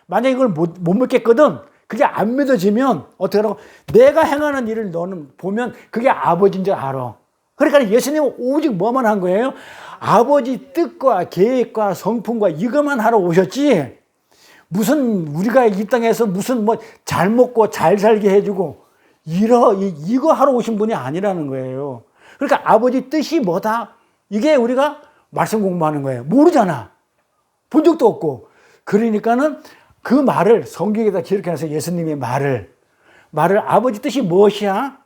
만약에 이걸 못 믿겠거든. 그게 안 믿어지면 어떻게 하라고? 내가 행하는 일을 너는 보면 그게 아버지인 줄 알아. 그러니까 예수님은 오직 뭐만 한 거예요? 아버지 뜻과 계획과 성품과 이것만 하러 오셨지, 무슨 우리가 이 땅에서 무슨 뭐 잘 먹고 잘 살게 해주고 이거 하러 오신 분이 아니라는 거예요. 그러니까 아버지 뜻이 뭐다? 이게 우리가 말씀 공부하는 거예요. 모르잖아. 본 적도 없고. 그러니까는 그 말을 성경에다 기록해놔서 예수님의 말을 말을 아버지 뜻이 무엇이야?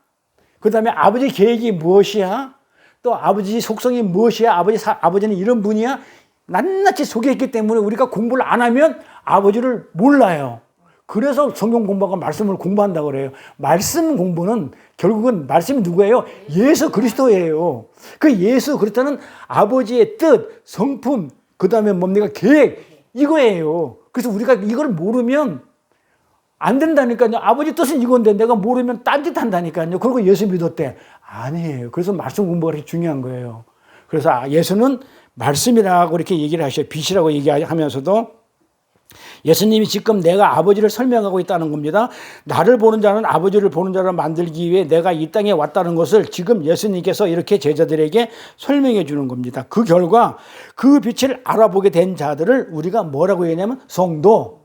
그 다음에 아버지 계획이 무엇이야? 또 아버지 속성이 무엇이야? 아버지는 이런 분이야? 낱낱이 소개했기 때문에 우리가 공부를 안 하면 아버지를 몰라요. 그래서 성경 공부하고 말씀을 공부한다고 그래요. 말씀 공부는 결국은 말씀이 누구예요? 예수 그리스도예요. 그 예수 그리스도는 아버지의 뜻, 성품, 그 다음에 뭡니까? 계획, 이거예요. 그래서 우리가 이걸 모르면 안 된다니까요. 아버지 뜻은 이건데 내가 모르면 딴짓 한다니까요. 그리고 예수 믿었대. 아니에요. 그래서 말씀 공부가 그렇게 중요한 거예요. 그래서 예수는 말씀이라고 이렇게 얘기를 하셔요. 빛이라고 얘기하면서도 예수님이 지금 내가 아버지를 설명하고 있다는 겁니다. 나를 보는 자는 아버지를 보는 자로 만들기 위해 내가 이 땅에 왔다는 것을 지금 예수님께서 이렇게 제자들에게 설명해 주는 겁니다. 그 결과 그 빛을 알아보게 된 자들을 우리가 뭐라고 얘기하냐면 성도,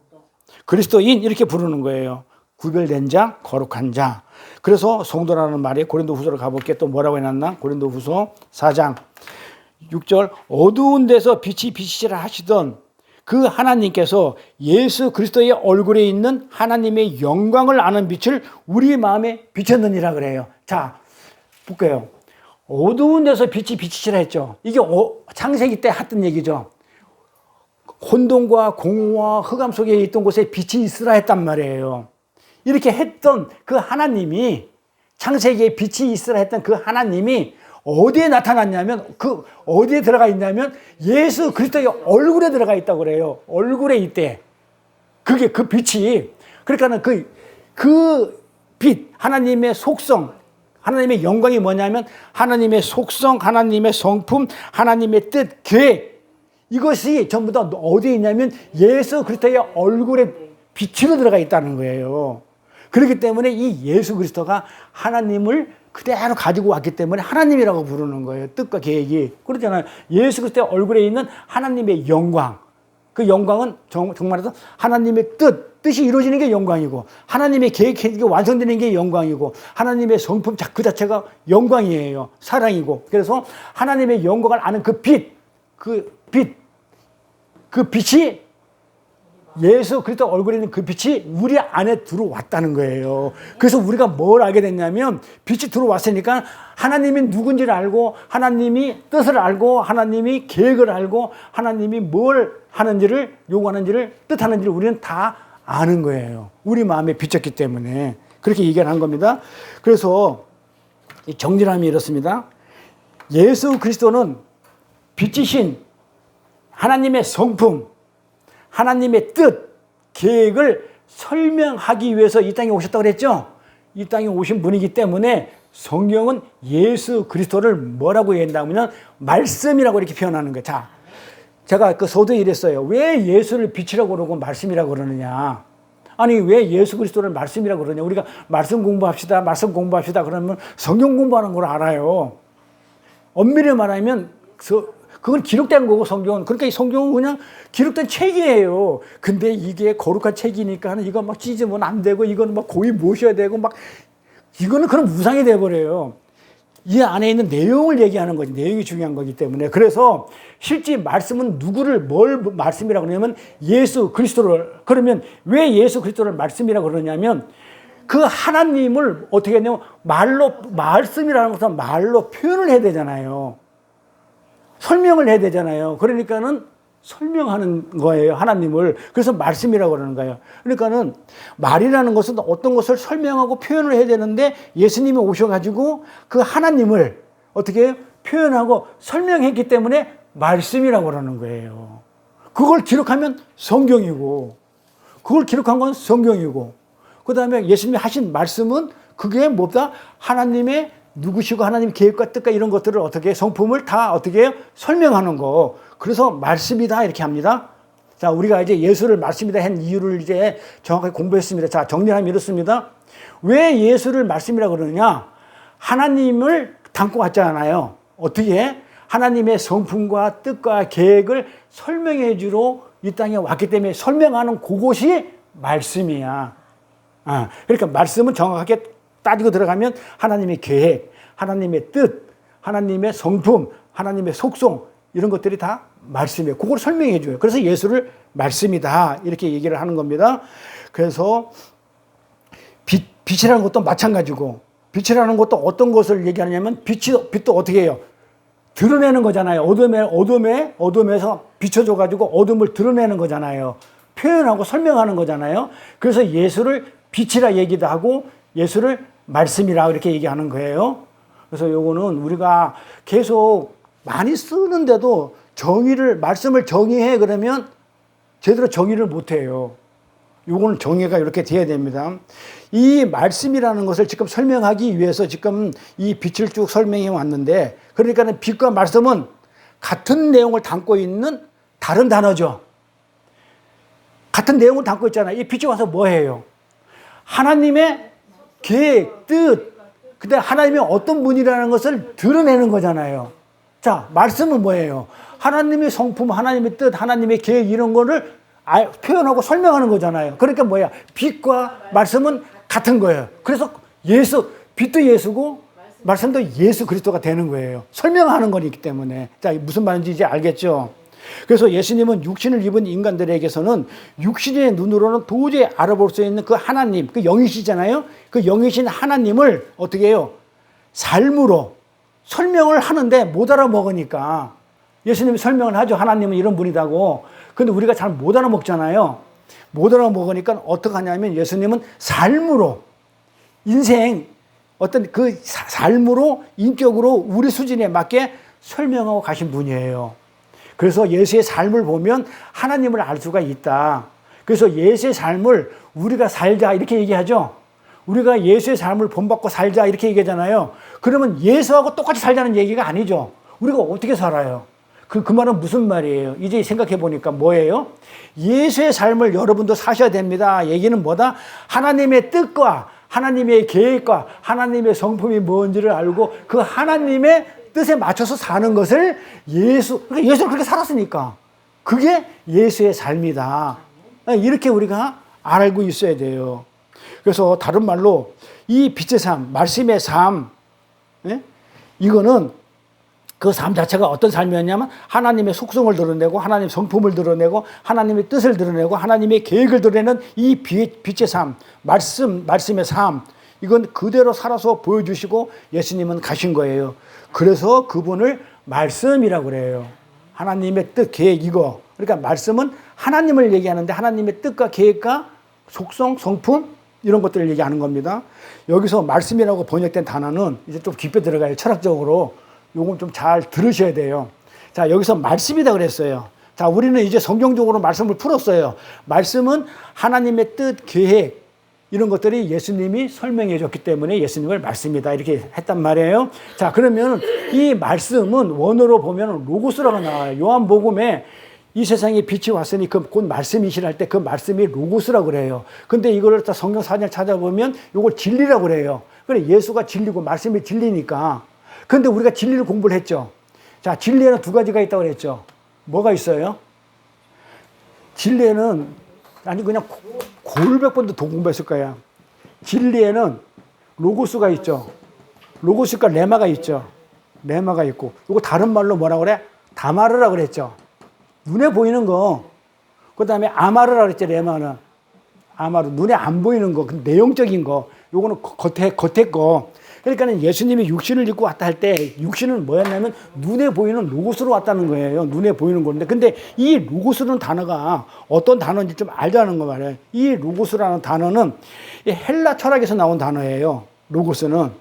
그리스도인 이렇게 부르는 거예요. 구별된 자, 거룩한 자. 그래서 성도라는 말이 고린도후서로 가볼게. 또 뭐라고 해놨나? 고린도후서 4장 6절 어두운 데서 빛이 비치시라 하시던 그 하나님께서 예수 그리스도의 얼굴에 있는 하나님의 영광을 아는 빛을 우리 마음에 비쳤느니라 그래요. 자, 볼게요. 어두운 데서 빛이 비치시라 했죠. 이게 창세기 때 했던 얘기죠. 혼돈과 공허와 흑암 속에 있던 곳에 빛이 있으라 했단 말이에요. 이렇게 했던 그 하나님이, 창세기에 빛이 있으라 했던 그 하나님이 어디에 나타났냐면, 어디에 들어가 있냐면 예수 그리스도의 얼굴에 들어가 있다고 그래요. 얼굴에 있대. 그게 그 빛이. 그러니까는 그 빛, 하나님의 속성, 하나님의 영광이 뭐냐면 하나님의 속성, 하나님의 성품, 하나님의 뜻, 계획. 이것이 전부 다 어디에 있냐면 예수 그리스도의 얼굴에 빛으로 들어가 있다는 거예요. 그렇기 때문에 이 예수 그리스도가 하나님을 그대로 가지고 왔기 때문에 하나님이라고 부르는 거예요. 뜻과 계획이. 그렇잖아요. 예수 그리스도의 얼굴에 있는 하나님의 영광. 그 영광은 정말로 하나님의 뜻이 이루어지는 게 영광이고, 하나님의 계획이 완성되는 게 영광이고, 하나님의 성품 그 자체가 영광이에요. 사랑이고. 그래서 하나님의 영광을 아는 그 빛이 예수 그리스도 얼굴에 있는 그 빛이 우리 안에 들어왔다는 거예요. 그래서 우리가 뭘 알게 됐냐면 빛이 들어왔으니까 하나님이 누군지를 알고, 하나님이 뜻을 알고, 하나님이 계획을 알고, 하나님이 뭘 하는지를 요구하는지를 뜻하는지를 우리는 다 아는 거예요. 우리 마음에 비쳤기 때문에 그렇게 얘기를 한 겁니다. 그래서 정리함이 이렇습니다. 예수 그리스도는 빛이신 하나님의 성품, 하나님의 뜻, 계획을 설명하기 위해서 이 땅에 오셨다고 그랬죠? 이 땅에 오신 분이기 때문에 성경은 예수 그리스도를 뭐라고 얘기한다면 말씀이라고 이렇게 표현하는 거예요. 자, 제가 그 소도에 이랬어요. 왜 예수를 빛이라고 그러고 말씀이라고 그러느냐? 아니, 왜 예수 그리스도를 말씀이라고 그러냐? 우리가 말씀 공부합시다, 그러면 성경 공부하는 걸 알아요. 엄밀히 말하면 그건 기록된 거고, 성경은. 그러니까 이 성경은 그냥 기록된 책이에요. 근데 이게 거룩한 책이니까 이거 막 찢으면 안 되고, 이거는 막 고이 모셔야 되고, 이거는 그런 우상이 돼버려요. 이 안에 있는 내용을 얘기하는 거지. 내용이 중요한 거기 때문에. 그래서 실제 말씀은 뭘 말씀이라고 그러냐면 예수 그리스도를. 그러면 왜 예수 그리스도를 말씀이라고 그러냐면 그 하나님을 어떻게 했냐면 말씀이라는 것은 말로 표현을 해야 되잖아요. 설명을 해야 되잖아요. 그러니까는 설명하는 거예요, 하나님을. 그래서 말씀이라고 그러는 거예요. 그러니까는 말이라는 것은 어떤 것을 설명하고 표현을 해야 되는데 예수님이 오셔가지고 그 하나님을 어떻게 표현하고 설명했기 때문에 말씀이라고 그러는 거예요. 그걸 기록하면 성경이고, 그걸 기록한 건 성경이고, 그 다음에 예수님이 하신 말씀은 그게 뭐다? 하나님의 누구시고 하나님 계획과 뜻과 이런 것들을 어떻게 성품을 다 어떻게 설명하는 거. 그래서 말씀이다 이렇게 합니다. 자, 우리가 이제 예수를 말씀이다 한 이유를 이제 정확하게 공부했습니다. 자, 정리하면 이렇습니다. 왜 예수를 말씀이라고 그러느냐? 하나님을 담고 왔잖아요. 어떻게? 하나님의 성품과 뜻과 계획을 설명해 주러 이 땅에 왔기 때문에 설명하는 그곳이 말씀이야. 그러니까 말씀은 정확하게 따지고 들어가면 하나님의 계획, 하나님의 뜻, 하나님의 성품, 하나님의 속성 이런 것들이 다 말씀이에요. 그걸 설명해 줘요. 그래서 예수를 말씀이다 이렇게 얘기를 하는 겁니다. 그래서 빛 빛이라는 것도 마찬가지고, 빛이라는 것도 어떤 것을 얘기하냐면, 빛도 어떻게 해요? 드러내는 거잖아요. 어둠에서 비춰줘가지고 어둠을 드러내는 거잖아요. 표현하고 설명하는 거잖아요. 그래서 예수를 빛이라 얘기도 하고, 예수를 말씀이라 이렇게 얘기하는 거예요. 그래서 요거는 우리가 계속 많이 쓰는데도 말씀을 정의해 그러면 제대로 정의를 못 해요. 요거는 정의가 이렇게 돼야 됩니다. 이 말씀이라는 것을 지금 설명하기 위해서 지금 이 빛을 쭉 설명해 왔는데, 그러니까 빛과 말씀은 같은 내용을 담고 있는 다른 단어죠. 같은 내용을 담고 있잖아요. 이 빛이 와서 뭐 해요? 하나님의 계획, 뜻, 근데 하나님이 어떤 분이라는 것을 드러내는 거잖아요. 자, 말씀은 뭐예요? 하나님의 성품, 하나님의 뜻, 하나님의 계획 이런 거를 표현하고 설명하는 거잖아요. 그러니까 뭐야? 빛과 말씀은 같은 거예요. 그래서 빛도 예수고 말씀도 예수 그리스도가 되는 거예요. 설명하는 거기 때문에. 자, 무슨 말인지 이제 알겠죠? 그래서 예수님은 육신을 입은 인간들에게서는 육신의 눈으로는 도저히 알아볼 수 있는 그 하나님, 그 영이시잖아요. 그 영이신 하나님을 어떻게 해요? 삶으로 설명을 하는데 못 알아먹으니까 예수님이 설명을 하죠. 하나님은 이런 분이다고. 근데 우리가 잘 못 알아먹잖아요. 못 알아먹으니까 어떻게 하냐면 예수님은 삶으로, 인생 어떤 그 삶으로, 인격으로 우리 수준에 맞게 설명하고 가신 분이에요. 그래서 예수의 삶을 보면 하나님을 알 수가 있다. 그래서 예수의 삶을 우리가 살자 이렇게 얘기하죠. 우리가 예수의 삶을 본받고 살자 이렇게 얘기하잖아요. 그러면 예수하고 똑같이 살자는 얘기가 아니죠. 우리가 어떻게 살아요? 그 말은 무슨 말이에요? 이제 생각해 보니까 뭐예요? 예수의 삶을 여러분도 사셔야 됩니다. 얘기는 뭐다? 하나님의 뜻과 하나님의 계획과 하나님의 성품이 뭔지를 알고 그 하나님의 뜻에 맞춰서 사는 것을 그러니까 예수는 그렇게 살았으니까 그게 예수의 삶이다. 이렇게 우리가 알고 있어야 돼요. 그래서 다른 말로 이 빛의 삶, 말씀의 삶, 이거는 그 삶 자체가 어떤 삶이었냐면 하나님의 속성을 드러내고 하나님의 성품을 드러내고 하나님의 뜻을 드러내고 하나님의 계획을 드러내는 이 빛의 삶, 말씀의 삶, 이건 그대로 살아서 보여주시고 예수님은 가신 거예요. 그래서 그분을 말씀이라고 그래요. 하나님의 뜻, 계획 이거. 그러니까 말씀은 하나님을 얘기하는데 하나님의 뜻과 계획과 속성, 성품 이런 것들을 얘기하는 겁니다. 여기서 말씀이라고 번역된 단어는 이제 좀 깊게 들어가요. 철학적으로. 요건 좀 잘 들으셔야 돼요. 자, 여기서 말씀이다 그랬어요. 자, 우리는 이제 성경적으로 말씀을 풀었어요. 말씀은 하나님의 뜻, 계획 이런 것들이 예수님이 설명해 줬기 때문에 예수님을 말씀이다 이렇게 했단 말이에요. 자, 그러면 이 말씀은 원어로 보면 로고스라고 나와요. 요한복음에 이 세상에 빛이 왔으니 곧 말씀이시라 할 때 그 말씀이 로고스라고 그래요. 근데 이거를 다 성경 사전을 찾아보면 이걸 진리라고 그래요. 그래, 예수가 진리고 말씀이 진리니까. 근데 우리가 진리를 공부를 했죠. 자, 진리에는 두 가지가 있다고 그랬죠. 뭐가 있어요? 진리에는 아니 그냥 골백 번도 더 공부했을 거야. 진리에는 로고스가 있죠. 로고스가 레마가 있죠. 레마가 있고, 이거 다른 말로 뭐라 그래? 다마르라 그랬죠. 눈에 보이는 거. 그 다음에 아마르라 그랬죠. 레마는 아마르, 눈에 안 보이는 거, 내용적인 거. 요거는 겉에 거. 그러니까 예수님이 육신을 입고 왔다 할 때 육신은 뭐였냐면 눈에 보이는 로고스로 왔다는 거예요. 눈에 보이는 건데, 근데 이 로고스라는 단어가 어떤 단어인지 좀 알자는 거 말이에요. 이 로고스라는 단어는 헬라 철학에서 나온 단어예요. 로고스는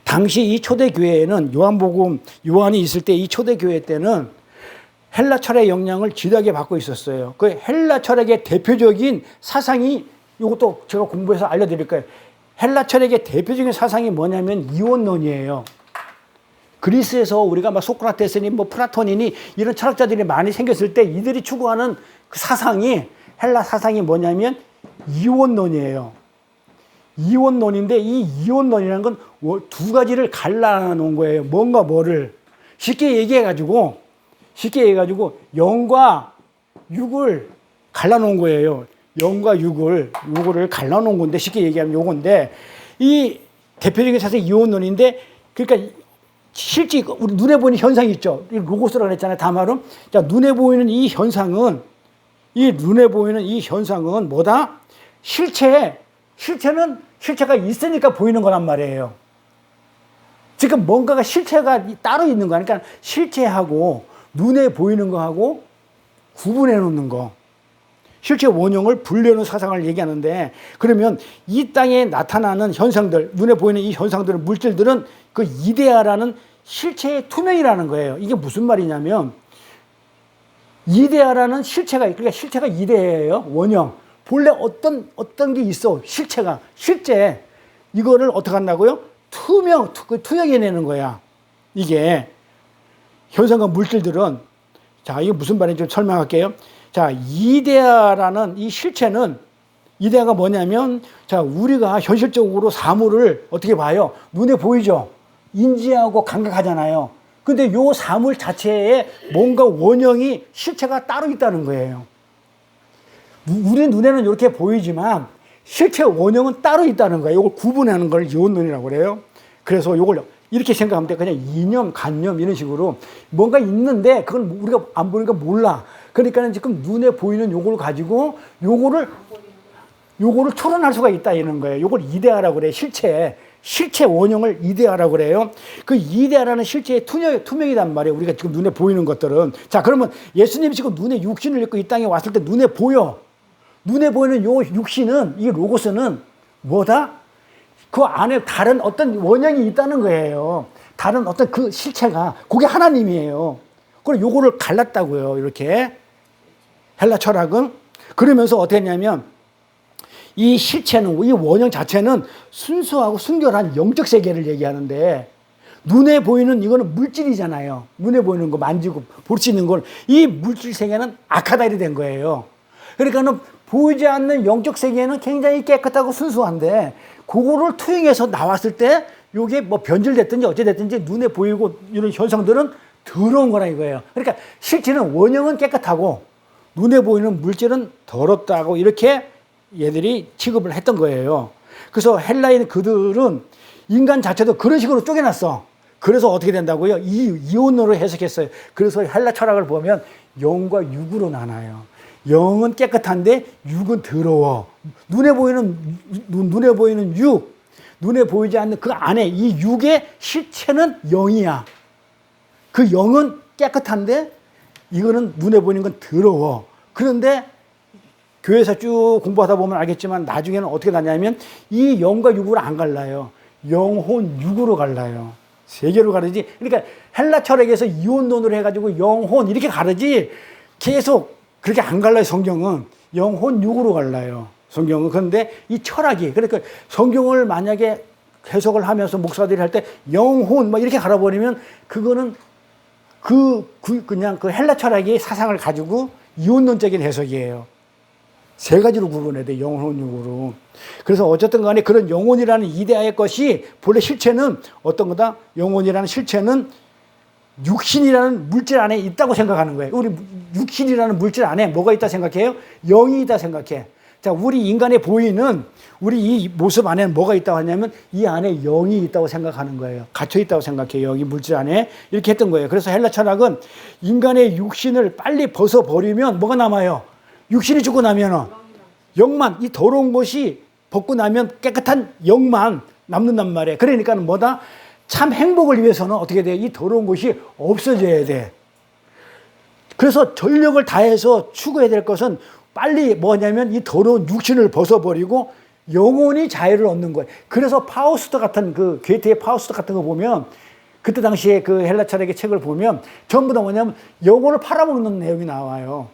당시 이 초대교회에는 요한이 있을 때 이 초대교회 때는 헬라 철학의 영향을 지대하게 받고 있었어요. 그 헬라 철학의 대표적인 사상이, 이것도 제가 공부해서 알려드릴 거예요. 헬라 철학의 대표적인 사상이 뭐냐면 이원론이에요. 그리스에서 우리가 막 소크라테스니 플라톤이니 이런 철학자들이 많이 생겼을 때 이들이 추구하는 그 사상이, 헬라 사상이 뭐냐면 이원론이에요. 이원론인데 이 이원론이라는 건 두 가지를 갈라놓은 거예요. 뭔가 뭐를 쉽게 얘기해가지고 영과 육을 갈라놓은 거예요. 영과 육을 갈라놓은 건데, 쉽게 얘기하면 요건데, 이 대표적인 사상이 이원론인데, 그러니까 실제 우리 눈에 보이는 현상이 있죠. 이 로고스라고 그랬잖아요. 다말은. 자, 눈에 보이는 이 현상은 뭐다? 실체는 실체가 있으니까 보이는 거란 말이에요. 지금 뭔가가 실체가 따로 있는 거. 그러니까 실체하고 눈에 보이는 거하고 구분해 놓는 거. 실체 원형을 분리해 놓은 사상을 얘기하는데, 그러면 이 땅에 나타나는 현상들, 눈에 보이는 이 현상들은, 물질들은 그 이데아라는 실체의 투명이라는 거예요. 이게 무슨 말이냐면, 이데아라는 실체가, 그러니까 실체가 이데아예요. 원형. 본래 어떤 게 있어. 실제. 이거를 어떻게 한다고요? 투영해내는 거야. 이게. 현상과 물질들은, 자, 이게 무슨 말인지 좀 설명할게요. 자, 이데아라는 이 실체는, 이데아가 뭐냐면, 자, 우리가 현실적으로 사물을 어떻게 봐요? 눈에 보이죠? 인지하고 감각하잖아요. 근데 요 사물 자체에 뭔가 원형이, 실체가 따로 있다는 거예요. 우리 눈에는 이렇게 보이지만 실체 원형은 따로 있다는 거예요. 이걸 구분하는 걸 이원론이라고 그래요. 그래서 이걸 이렇게 생각하면 돼. 그냥 이념, 간념 이런 식으로 뭔가 있는데 그걸 우리가 안 보니까 몰라. 그러니까 지금 눈에 보이는 요걸 가지고 요거를 초론할 수가 있다 이런 거예요. 요걸 이데아라고 그래. 실체 원형을 이데아라고 그래요. 그 이데아라는 실체의 투명이란 말이에요. 우리가 지금 눈에 보이는 것들은. 자, 그러면 예수님이 지금 눈에 육신을 입고 이 땅에 왔을 때 눈에 보여. 눈에 보이는 요 육신은, 이 로고스는 뭐다? 그 안에 다른 어떤 원형이 있다는 거예요. 다른 어떤 그 실체가, 그게 하나님이에요. 그럼 요거를 갈랐다고요. 이렇게. 헬라 철학은. 그러면서 어떻게 했냐면, 이 실체는, 이 원형 자체는 순수하고 순결한 영적 세계를 얘기하는데, 눈에 보이는 이거는 물질이잖아요. 눈에 보이는 거 만지고 볼 수 있는 걸, 이 물질 세계는 아카다일이 된 거예요. 그러니까는 보이지 않는 영적 세계는 굉장히 깨끗하고 순수한데, 그거를 투영해서 나왔을 때 이게 뭐 변질됐든지 어찌됐든지 눈에 보이고 이런 현상들은 더러운 거라 이거예요. 그러니까 실체는, 원형은 깨끗하고 눈에 보이는 물질은 더럽다고 이렇게 얘들이 취급을 했던 거예요. 그래서 헬라인 그들은 인간 자체도 그런 식으로 쪼개놨어. 그래서 어떻게 된다고요? 이혼으로 해석했어요. 그래서 헬라 철학을 보면 영과 육으로 나눠요. 영은 깨끗한데 육은 더러워. 눈에 보이는 육, 눈에 보이지 않는 그 안에 이 육의 실체는 영이야. 그 영은 깨끗한데 이거는 눈에 보이는 건 더러워. 그런데 교회에서 쭉 공부하다 보면 알겠지만 나중에는 어떻게 나냐면 이 영과 육으로 안 갈라요. 영혼, 육으로 갈라요. 세 개로 가르지. 그러니까 헬라 철학에서 이혼론으로 해가지고 영혼 이렇게 가르지 계속 그렇게 안 갈라요. 성경은 영혼, 육으로 갈라요. 성경은. 그런데 이 철학이, 그러니까 성경을 만약에 해석을 하면서 목사들이 할 때 영혼 막 이렇게 갈아버리면 그거는 그냥 그 헬라 철학의 사상을 가지고 이혼론적인 해석이에요. 세 가지로 구분해야 돼. 영혼, 육으로. 그래서 어쨌든 간에 그런 영혼이라는 이데아의 것이 본래 실체는 어떤 거다? 영혼이라는 실체는 육신이라는 물질 안에 있다고 생각하는 거예요. 우리 육신이라는 물질 안에 뭐가 있다 생각해요? 영이 있다 생각해. 자, 우리 인간에 보이는 우리 이 모습 안에는 뭐가 있다고 하냐면 이 안에 영이 있다고 생각하는 거예요. 갇혀 있다고 생각해요. 여기 물질 안에. 이렇게 했던 거예요. 그래서 헬라 철학은 인간의 육신을 빨리 벗어버리면 뭐가 남아요? 육신이 죽고 나면은 영만, 이 더러운 것이 벗고 나면 깨끗한 영만 남는단 말이에요. 그러니까는 뭐다? 참 행복을 위해서는 어떻게 돼? 이 더러운 것이 없어져야 돼. 그래서 전력을 다해서 추구해야 될 것은 빨리 뭐냐면 이 더러운 육신을 벗어버리고 영혼이 자유를 얻는 거예요. 그래서 파우스트 같은 그 괴테의 파우스트 같은 거 보면 그때 당시에 그 헬라 철학의 책을 보면 전부 다 뭐냐면 영혼을 팔아먹는 내용이 나와요.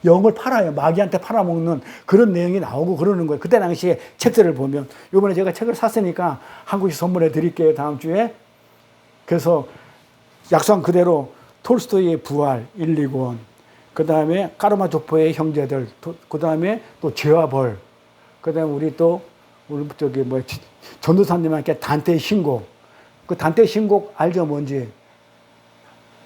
영을 팔아요. 마귀한테 팔아먹는 그런 내용이 나오고 그러는 거예요. 그때 당시에 책들을 보면. 이번에 제가 책을 샀으니까 한 권씩 선물해 드릴게요. 다음 주에. 그래서 약속한 그대로 톨스토이의 부활 1, 2권, 그 다음에 까르마조포의 형제들, 그 다음에 또 죄와 벌, 그 다음에 우리 저기 전도사님한테 단테의 신곡. 그 단테의 신곡 알죠? 뭔지?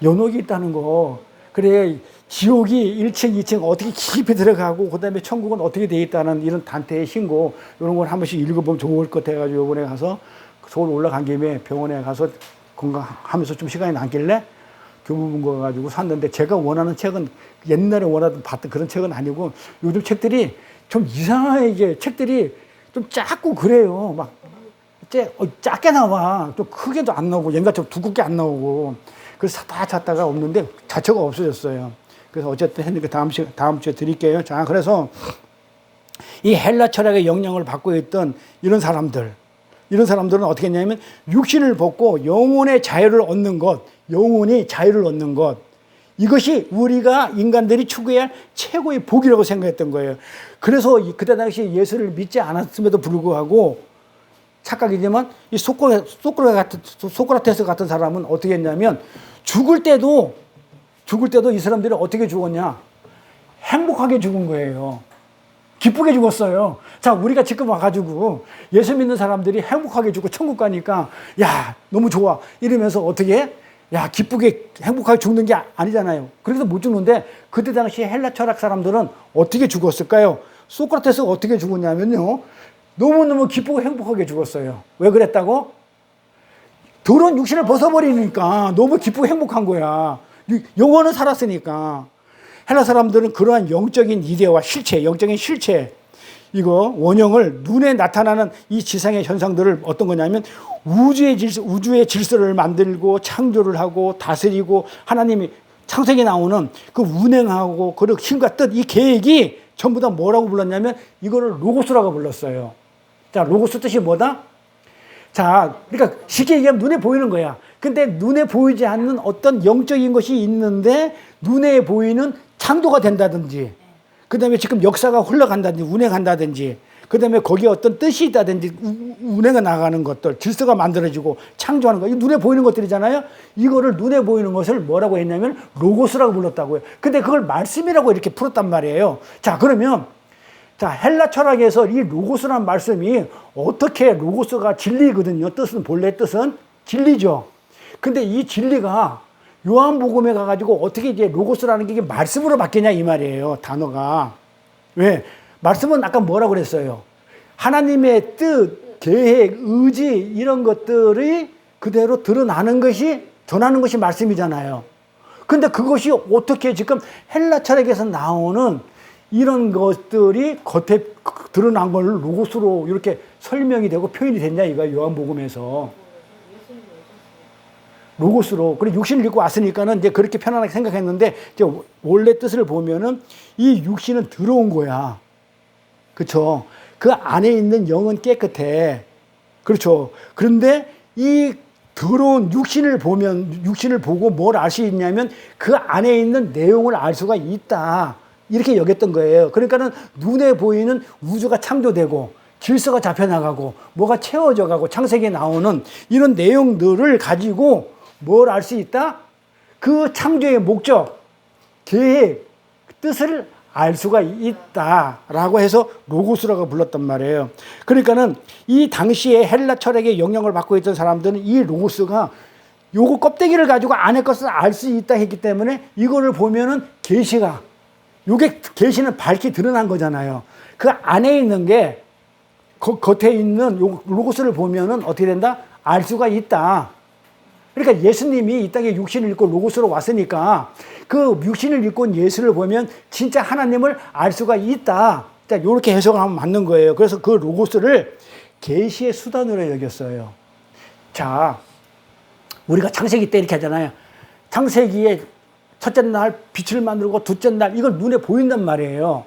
연옥이 있다는 거. 그래, 지옥이 1층, 2층 어떻게 깊이 들어가고, 그 다음에 천국은 어떻게 되어 있다는 이런 단테의 신고, 이런 걸 한 번씩 읽어보면 좋을 것 같아가지고, 이번에 가서 서울 올라간 김에 병원에 가서 건강하면서 좀 시간이 남길래 교보문 거 가지고 샀는데, 제가 원하는 책은 옛날에 원하던 봤던 그런 책은 아니고, 요즘 책들이 좀 이상하게 책들이 좀 작고 그래요. 막 작게 나와. 좀 크게도 안 나오고 옛날처럼 두껍게 안 나오고. 그래서 다 찾다가 없는데 자체가 없어졌어요. 그래서 어쨌든 했는데 다음 주에 드릴게요. 자, 그래서 이 헬라 철학의 영향을 받고 있던 이런 사람들은 어떻게 했냐면 육신을 벗고 영혼의 자유를 얻는 것, 영혼이 자유를 얻는 것. 이것이 우리가 인간들이 추구해야 할 최고의 복이라고 생각했던 거예요. 그래서 그때 당시 예수를 믿지 않았음에도 불구하고 착각이지만 이 소크라테스 같은 사람은 어떻게 했냐면 죽을 때도 이 사람들이 어떻게 죽었냐? 행복하게 죽은 거예요. 기쁘게 죽었어요. 자, 우리가 지금 와가지고 예수 믿는 사람들이 행복하게 죽고 천국 가니까 야, 너무 좋아. 이러면서 어떻게 야, 기쁘게 행복하게 죽는 게 아니잖아요. 그래서 못 죽는데 그때 당시 헬라 철학 사람들은 어떻게 죽었을까요? 소크라테스가 어떻게 죽었냐면요. 너무너무 기쁘고 행복하게 죽었어요. 왜 그랬다고? 더러운 육신을 벗어버리니까 너무 기쁘고 행복한 거야. 영혼은 살았으니까. 헬라 사람들은 그러한 영적인 이데와 실체, 영적인 실체, 이거 원형을 눈에 나타나는 이 지상의 현상들을 어떤 거냐면 우주의 질서를 만들고 창조를 하고 다스리고 하나님이 창세기에 나오는 그 운행하고 그 힘과 뜻, 이 계획이 전부 다 뭐라고 불렀냐면 이거를 로고스라고 불렀어요. 자, 로고스 뜻이 뭐다? 자, 그러니까 쉽게 얘기하면 눈에 보이는 거야. 근데 눈에 보이지 않는 어떤 영적인 것이 있는데 눈에 보이는 창조가 된다든지, 그 다음에 지금 역사가 흘러간다든지, 운행한다든지, 그 다음에 거기에 어떤 뜻이 있다든지, 운행가 나가는 것들, 질서가 만들어지고 창조하는 거, 이 눈에 보이는 것들이잖아요. 이거를 눈에 보이는 것을 뭐라고 했냐면 로고스라고 불렀다고요. 근데 그걸 말씀이라고 이렇게 풀었단 말이에요. 자, 그러면 자, 헬라 철학에서 이 로고스라는 말씀이 어떻게 로고스가 진리거든요. 뜻은, 본래 뜻은 진리죠. 근데 이 진리가 요한복음에 가가지고 어떻게 이제 로고스라는 게 말씀으로 바뀌냐 이 말이에요. 단어가. 왜? 말씀은 아까 뭐라고 그랬어요? 하나님의 뜻, 계획, 의지 이런 것들이 그대로 드러나는 것이, 전하는 것이 말씀이잖아요. 근데 그것이 어떻게 지금 헬라 철학에서 나오는 이런 것들이 겉에 드러난 걸 로고스로 이렇게 설명이 되고 표현이 됐냐 이거야, 요한복음에서. 로고스로. 그래, 육신을 입고 왔으니까는 이제 그렇게 편안하게 생각했는데, 이제 원래 뜻을 보면은 이 육신은 더러운 거야. 그렇죠. 그 안에 있는 영은 깨끗해. 그렇죠. 그런데 이 더러운 육신을 보고 뭘 알 수 있냐면 그 안에 있는 내용을 알 수가 있다. 이렇게 여겼던 거예요. 그러니까는 눈에 보이는 우주가 창조되고 질서가 잡혀나가고 뭐가 채워져 가고 창세기에 나오는 이런 내용들을 가지고 뭘 알 수 있다? 그 창조의 목적, 계획, 뜻을 알 수가 있다라고 해서 로고스라고 불렀단 말이에요. 그러니까는 이 당시에 헬라 철학의 영향을 받고 있던 사람들은 이 로고스가 요거 껍데기를 가지고 안에 것을 알 수 있다 했기 때문에 이거를 보면은 계시가, 요게 계시는 밝게 드러난 거잖아요. 그 안에 있는 게 겉에 있는 요 로고스를 보면은 어떻게 된다? 알 수가 있다. 그러니까 예수님이 이 땅에 육신을 입고 로고스로 왔으니까 그 육신을 입고 온 예수를 보면 진짜 하나님을 알 수가 있다. 자, 이렇게 해석을 하면 맞는 거예요. 그래서 그 로고스를 계시의 수단으로 여겼어요. 자, 우리가 창세기 때 이렇게 하잖아요. 창세기에 첫째 날 빛을 만들고 둘째 날 이걸 눈에 보인단 말이에요.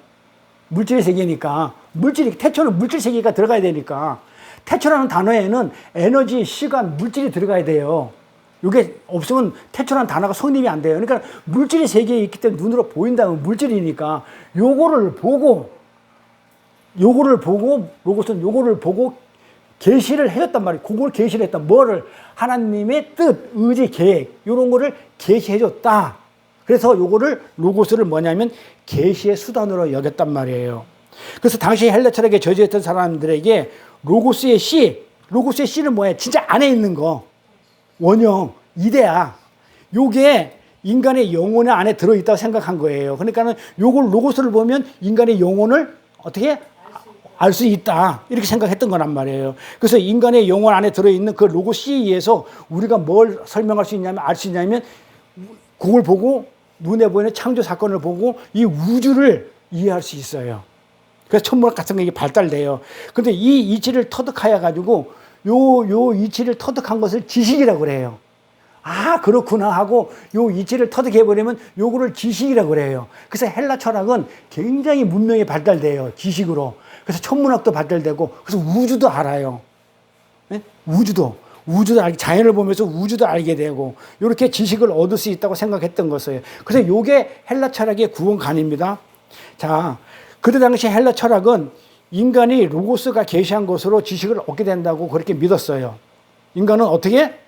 물질의 세계니까. 태초는 물질 세계가 들어가야 되니까. 태초라는 단어에는 에너지, 시간, 물질이 들어가야 돼요. 이게 없으면 태초라는 단어가 성립이 안 돼요. 그러니까 물질의 세계에 있기 때문에 눈으로 보인다면 물질이니까 요거를 보고 로고스는 요거를 보고 계시를 해줬단 말이에요. 그걸 계시를 했다. 뭐를? 하나님의 뜻, 의지, 계획 이런 거를 계시해줬다. 그래서 요거를 로고스를 뭐냐면 계시의 수단으로 여겼단 말이에요. 그래서 당시 헬라 철학에 저지했던 사람들에게 로고스의 씨는 뭐예요? 진짜 안에 있는 거. 원형, 이데아. 요게 인간의 영혼 안에 들어있다고 생각한 거예요. 그러니까는 요걸 로고스를 보면 인간의 영혼을 어떻게 알 수 있다. 이렇게 생각했던 거란 말이에요. 그래서 인간의 영혼 안에 들어있는 그 로고스에 의해서 우리가 뭘 설명할 수 있냐면, 알 수 있냐면, 그걸 보고 눈에 보이는 창조 사건을 보고 이 우주를 이해할 수 있어요. 그래서 천문학 같은 게 발달돼요. 근데 이 이치를 터득하여 가지고 요 이치를 터득한 것을 지식이라고 그래요. 아, 그렇구나 하고 요 이치를 터득해버리면 요거를 지식이라고 그래요. 그래서 헬라 철학은 굉장히 문명이 발달돼요. 지식으로. 그래서 천문학도 발달되고, 그래서 우주도 알아요. 네? 우주도 알게, 자연을 보면서 우주도 알게 되고, 이렇게 지식을 얻을 수 있다고 생각했던 것이에요. 그래서 요게 헬라 철학의 구원관입니다. 자, 그때 당시 헬라 철학은 인간이 로고스가 계시한 것으로 지식을 얻게 된다고 그렇게 믿었어요. 인간은 어떻게?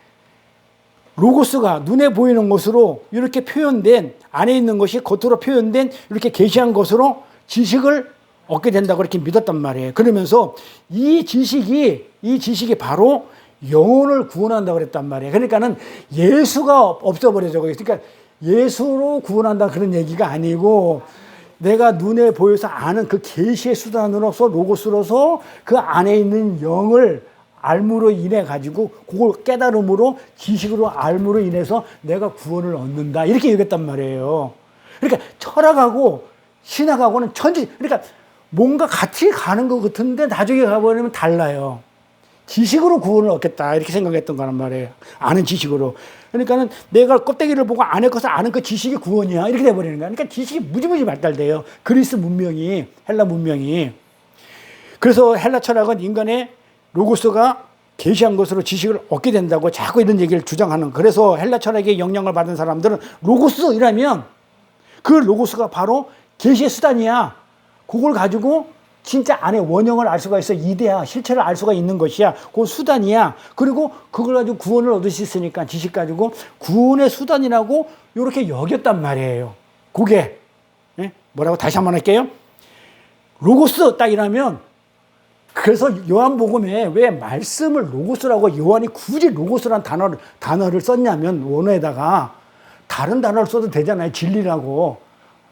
로고스가 눈에 보이는 것으로 이렇게 표현된, 안에 있는 것이 겉으로 표현된 이렇게 계시한 것으로 지식을 얻게 된다고 그렇게 믿었단 말이에요. 그러면서 이 지식이 바로 영혼을 구원한다고 그랬단 말이에요. 그러니까는 예수가 없어버려져. 그러니까 예수로 구원한다 그런 얘기가 아니고, 내가 눈에 보여서 아는 그 계시의 수단으로서 로고스로서 그 안에 있는 영을 알므로 인해 가지고, 그걸 깨달음으로, 지식으로 알므로 인해서 내가 구원을 얻는다, 이렇게 얘기했단 말이에요. 그러니까 철학하고 신학하고는 그러니까 뭔가 같이 가는 것 같은데 나중에 가버리면 달라요. 지식으로 구원을 얻겠다, 이렇게 생각했던 거란 말이에요. 아는 지식으로. 그러니까는 내가 껍데기를 보고 안에 것을 아는 그 지식이 구원이야, 이렇게 돼버리는 거야. 그러니까 지식이 무지무지 발달돼요. 그리스 문명이, 헬라 문명이. 그래서 헬라 철학은 인간의 로고스가 계시한 것으로 지식을 얻게 된다고 자꾸 이런 얘기를 주장하는. 그래서 헬라 철학의 영향을 받은 사람들은 로고스이라면 그 로고스가 바로 계시의 수단이야. 그걸 가지고 진짜 안에 원형을 알 수가 있어. 이데아, 실체를 알 수가 있는 것이야. 그 수단이야. 그리고 그걸 가지고 구원을 얻을 수 있으니까 지식 가지고 구원의 수단이라고 이렇게 여겼단 말이에요. 그게 뭐라고 다시 한번 할게요. 로고스 딱 이러면, 그래서 요한복음에 왜 말씀을 로고스라고 요한이 굳이 로고스라는 단어를 썼냐면, 원어에다가 다른 단어를 써도 되잖아요. 진리라고.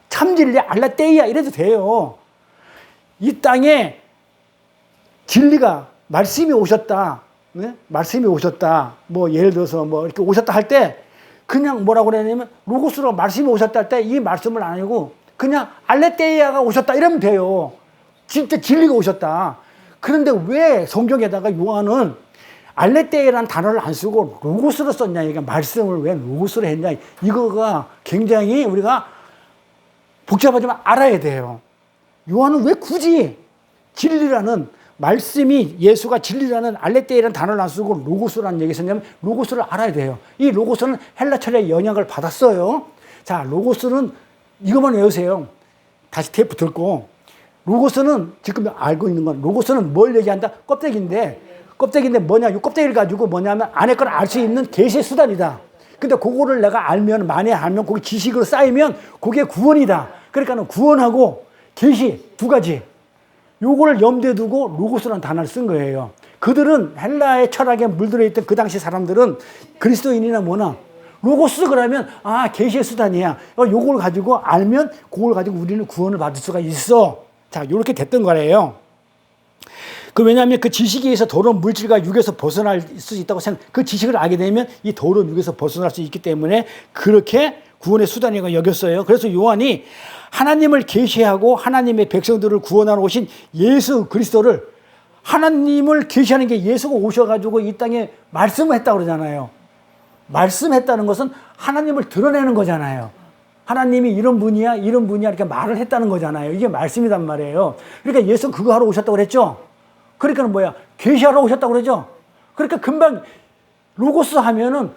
참진리, 알라테이아 이래도 돼요. 이 땅에 진리가, 말씀이 오셨다. 네? 말씀이 오셨다. 뭐 예를 들어서 뭐 이렇게 오셨다 할 때 그냥 뭐라고 그러냐면, 로고스로 말씀이 오셨다 할 때 이 말씀을 안 하고 그냥 알레테이아가 오셨다 이러면 돼요. 진짜 진리가 오셨다. 그런데 왜 성경에다가 요한은 알레테이라는 단어를 안 쓰고 로고스로 썼냐, 그러니까 말씀을 왜 로고스로 했냐, 이거가 굉장히 우리가 복잡하지만 알아야 돼요. 요한은 왜 굳이 진리라는, 말씀이 예수가 진리라는 알레테이라는 단어를 안 쓰고 로고스라는 얘기를 썼냐면, 로고스를 알아야 돼요. 이 로고스는 헬라 철학의 영향을 받았어요. 자, 로고스는 이것만 외우세요. 다시 테이프 듣고. 로고스는 지금 알고 있는 건, 로고스는 뭘 얘기한다? 껍데기인데 뭐냐? 이 껍데기를 가지고 뭐냐면 안에 걸 알 수 있는 계시의 수단이다. 근데 그거를 내가 알면, 만에 알면, 그게 지식으로 쌓이면 그게 구원이다. 그러니까는 구원하고 계시 두 가지, 요거를 염두에 두고 로고스라는 단어를 쓴 거예요. 그들은 헬라의 철학에 물들어 있던 그 당시 사람들은, 그리스도인이나 뭐나 로고스 그러면 계시의 수단이야. 요걸 가지고 알면 그걸 가지고 우리는 구원을 받을 수가 있어. 자, 요렇게 됐던 거래요. 왜냐하면 그 지식에 의해서 더러운 물질과 육에서 벗어날 수 있다고 그 지식을 알게 되면 이 더러운 육에서 벗어날 수 있기 때문에 그렇게 구원의 수단이라고 여겼어요. 그래서 요한이 하나님을 계시하고 하나님의 백성들을 구원하러 오신 예수 그리스도를, 하나님을 계시하는 게 예수가 오셔가지고 이 땅에 말씀을 했다고 그러잖아요. 말씀했다는 것은 하나님을 드러내는 거잖아요. 하나님이 이런 분이야, 이런 분이야, 이렇게 말을 했다는 거잖아요. 이게 말씀이란 말이에요. 그러니까 예수는 그거 하러 오셨다고 그랬죠. 그러니까 뭐야? 계시하러 오셨다고 그러죠. 그러니까 금방 로고스 하면은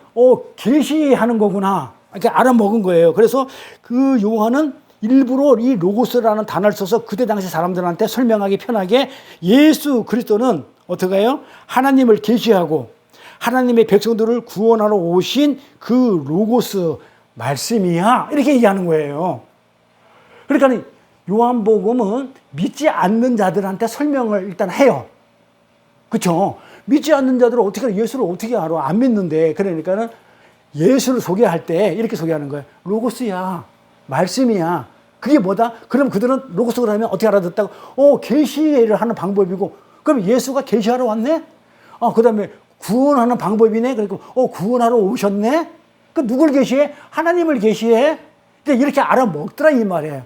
계시하는 거구나, 이렇게 알아먹은 거예요. 그래서 그 요한은 일부러 이 로고스라는 단어를 써서 그때 당시 사람들한테 설명하기 편하게, 예수 그리스도는 어떻게 해요? 하나님을 계시하고 하나님의 백성들을 구원하러 오신 그 로고스 말씀이야, 이렇게 얘기하는 거예요. 그러니까 요한복음은 믿지 않는 자들한테 설명을 일단 해요. 그렇죠? 믿지 않는 자들은 어떻게, 예수를 어떻게 알아? 안 믿는데. 그러니까는 예수를 소개할 때 이렇게 소개하는 거예요. 로고스야, 말씀이야. 그게 뭐다? 그럼 그들은 로고스를 하면 어떻게 알아듣다고? 계시를 하는 방법이고. 그럼 예수가 계시하러 왔네? 그 다음에 구원하는 방법이네? 그러니까 구원하러 오셨네? 그 누굴 계시해? 하나님을 계시해? 이렇게 알아먹더라 이 말이에요.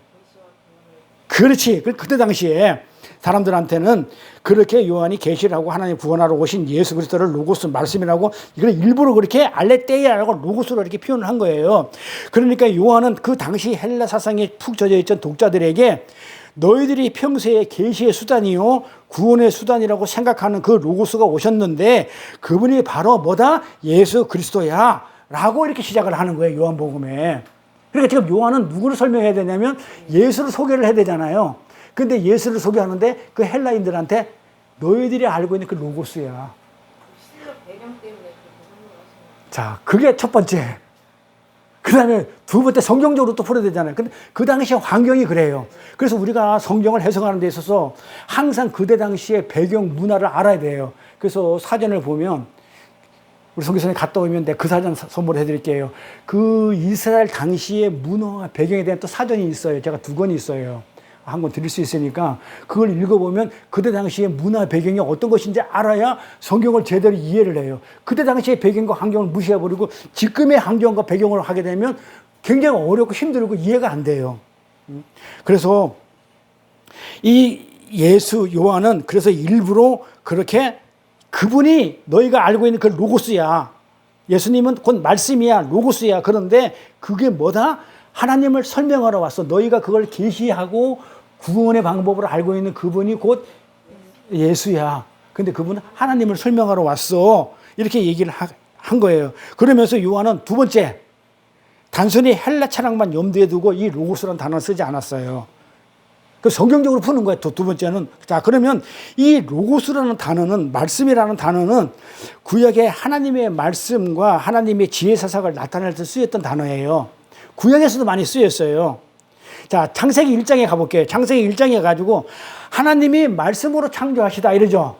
그렇지. 그때 당시에 사람들한테는 그렇게 요한이 계시를 하고 하나님 구원하러 오신 예수 그리스도를 로고스 말씀이라고 이걸 일부러 그렇게 알레테이아라고 로고스로 이렇게 표현을 한 거예요. 그러니까 요한은 그 당시 헬라 사상에 푹 젖어 있던 독자들에게 너희들이 평소에 계시의 수단이요 구원의 수단이라고 생각하는 그 로고스가 오셨는데 그분이 바로 뭐다? 예수 그리스도야 라고 이렇게 시작을 하는 거예요. 요한복음에. 그러니까 지금 요한은 누구를 설명해야 되냐면 예수를 소개를 해야 되잖아요. 근데 예수를 소개하는데 그 헬라인들한테 너희들이 알고 있는 그 로고스야. 자, 그게 첫 번째. 그 다음에 두 번째 성경적으로 또 풀어야 되잖아요. 근데 그 당시 환경이 그래요. 그래서 우리가 성경을 해석하는 데 있어서 항상 그때 당시의 배경 문화를 알아야 돼요. 그래서 사전을 보면 우리 성교사님 갔다 오면 내가 그 사전 선물해 드릴게요. 그 이스라엘 당시의 문화와 배경에 대한 또 사전이 있어요. 제가 2권이 있어요. 한 권 드릴 수 있으니까 그걸 읽어보면 그때 당시의 문화 배경이 어떤 것인지 알아야 성경을 제대로 이해를 해요. 그때 당시의 배경과 환경을 무시해버리고 지금의 환경과 배경을 하게 되면 굉장히 어렵고 힘들고 이해가 안 돼요. 그래서 이 예수 요한은 그래서 일부러 그렇게 그분이 너희가 알고 있는 그 로고스야. 예수님은 곧 말씀이야. 로고스야. 그런데 그게 뭐다? 하나님을 설명하러 왔어. 너희가 그걸 계시하고 구원의 방법을 알고 있는 그분이 곧 예수야. 근데 그분은 하나님을 설명하러 왔어. 이렇게 얘기를 한 거예요. 그러면서 요한은 두 번째, 단순히 헬라 철학만 염두에 두고 이 로고스라는 단어를 쓰지 않았어요. 그 성경적으로 푸는 거예요. 두 번째는. 자, 그러면 이 로고스라는 단어는, 말씀이라는 단어는 구약의 하나님의 말씀과 하나님의 지혜사상을 나타낼 때 쓰였던 단어예요. 구약에서도 많이 쓰였어요. 자, 창세기 1장에 가볼게요. 창세기 1장에 가지고 하나님이 말씀으로 창조하시다 이러죠.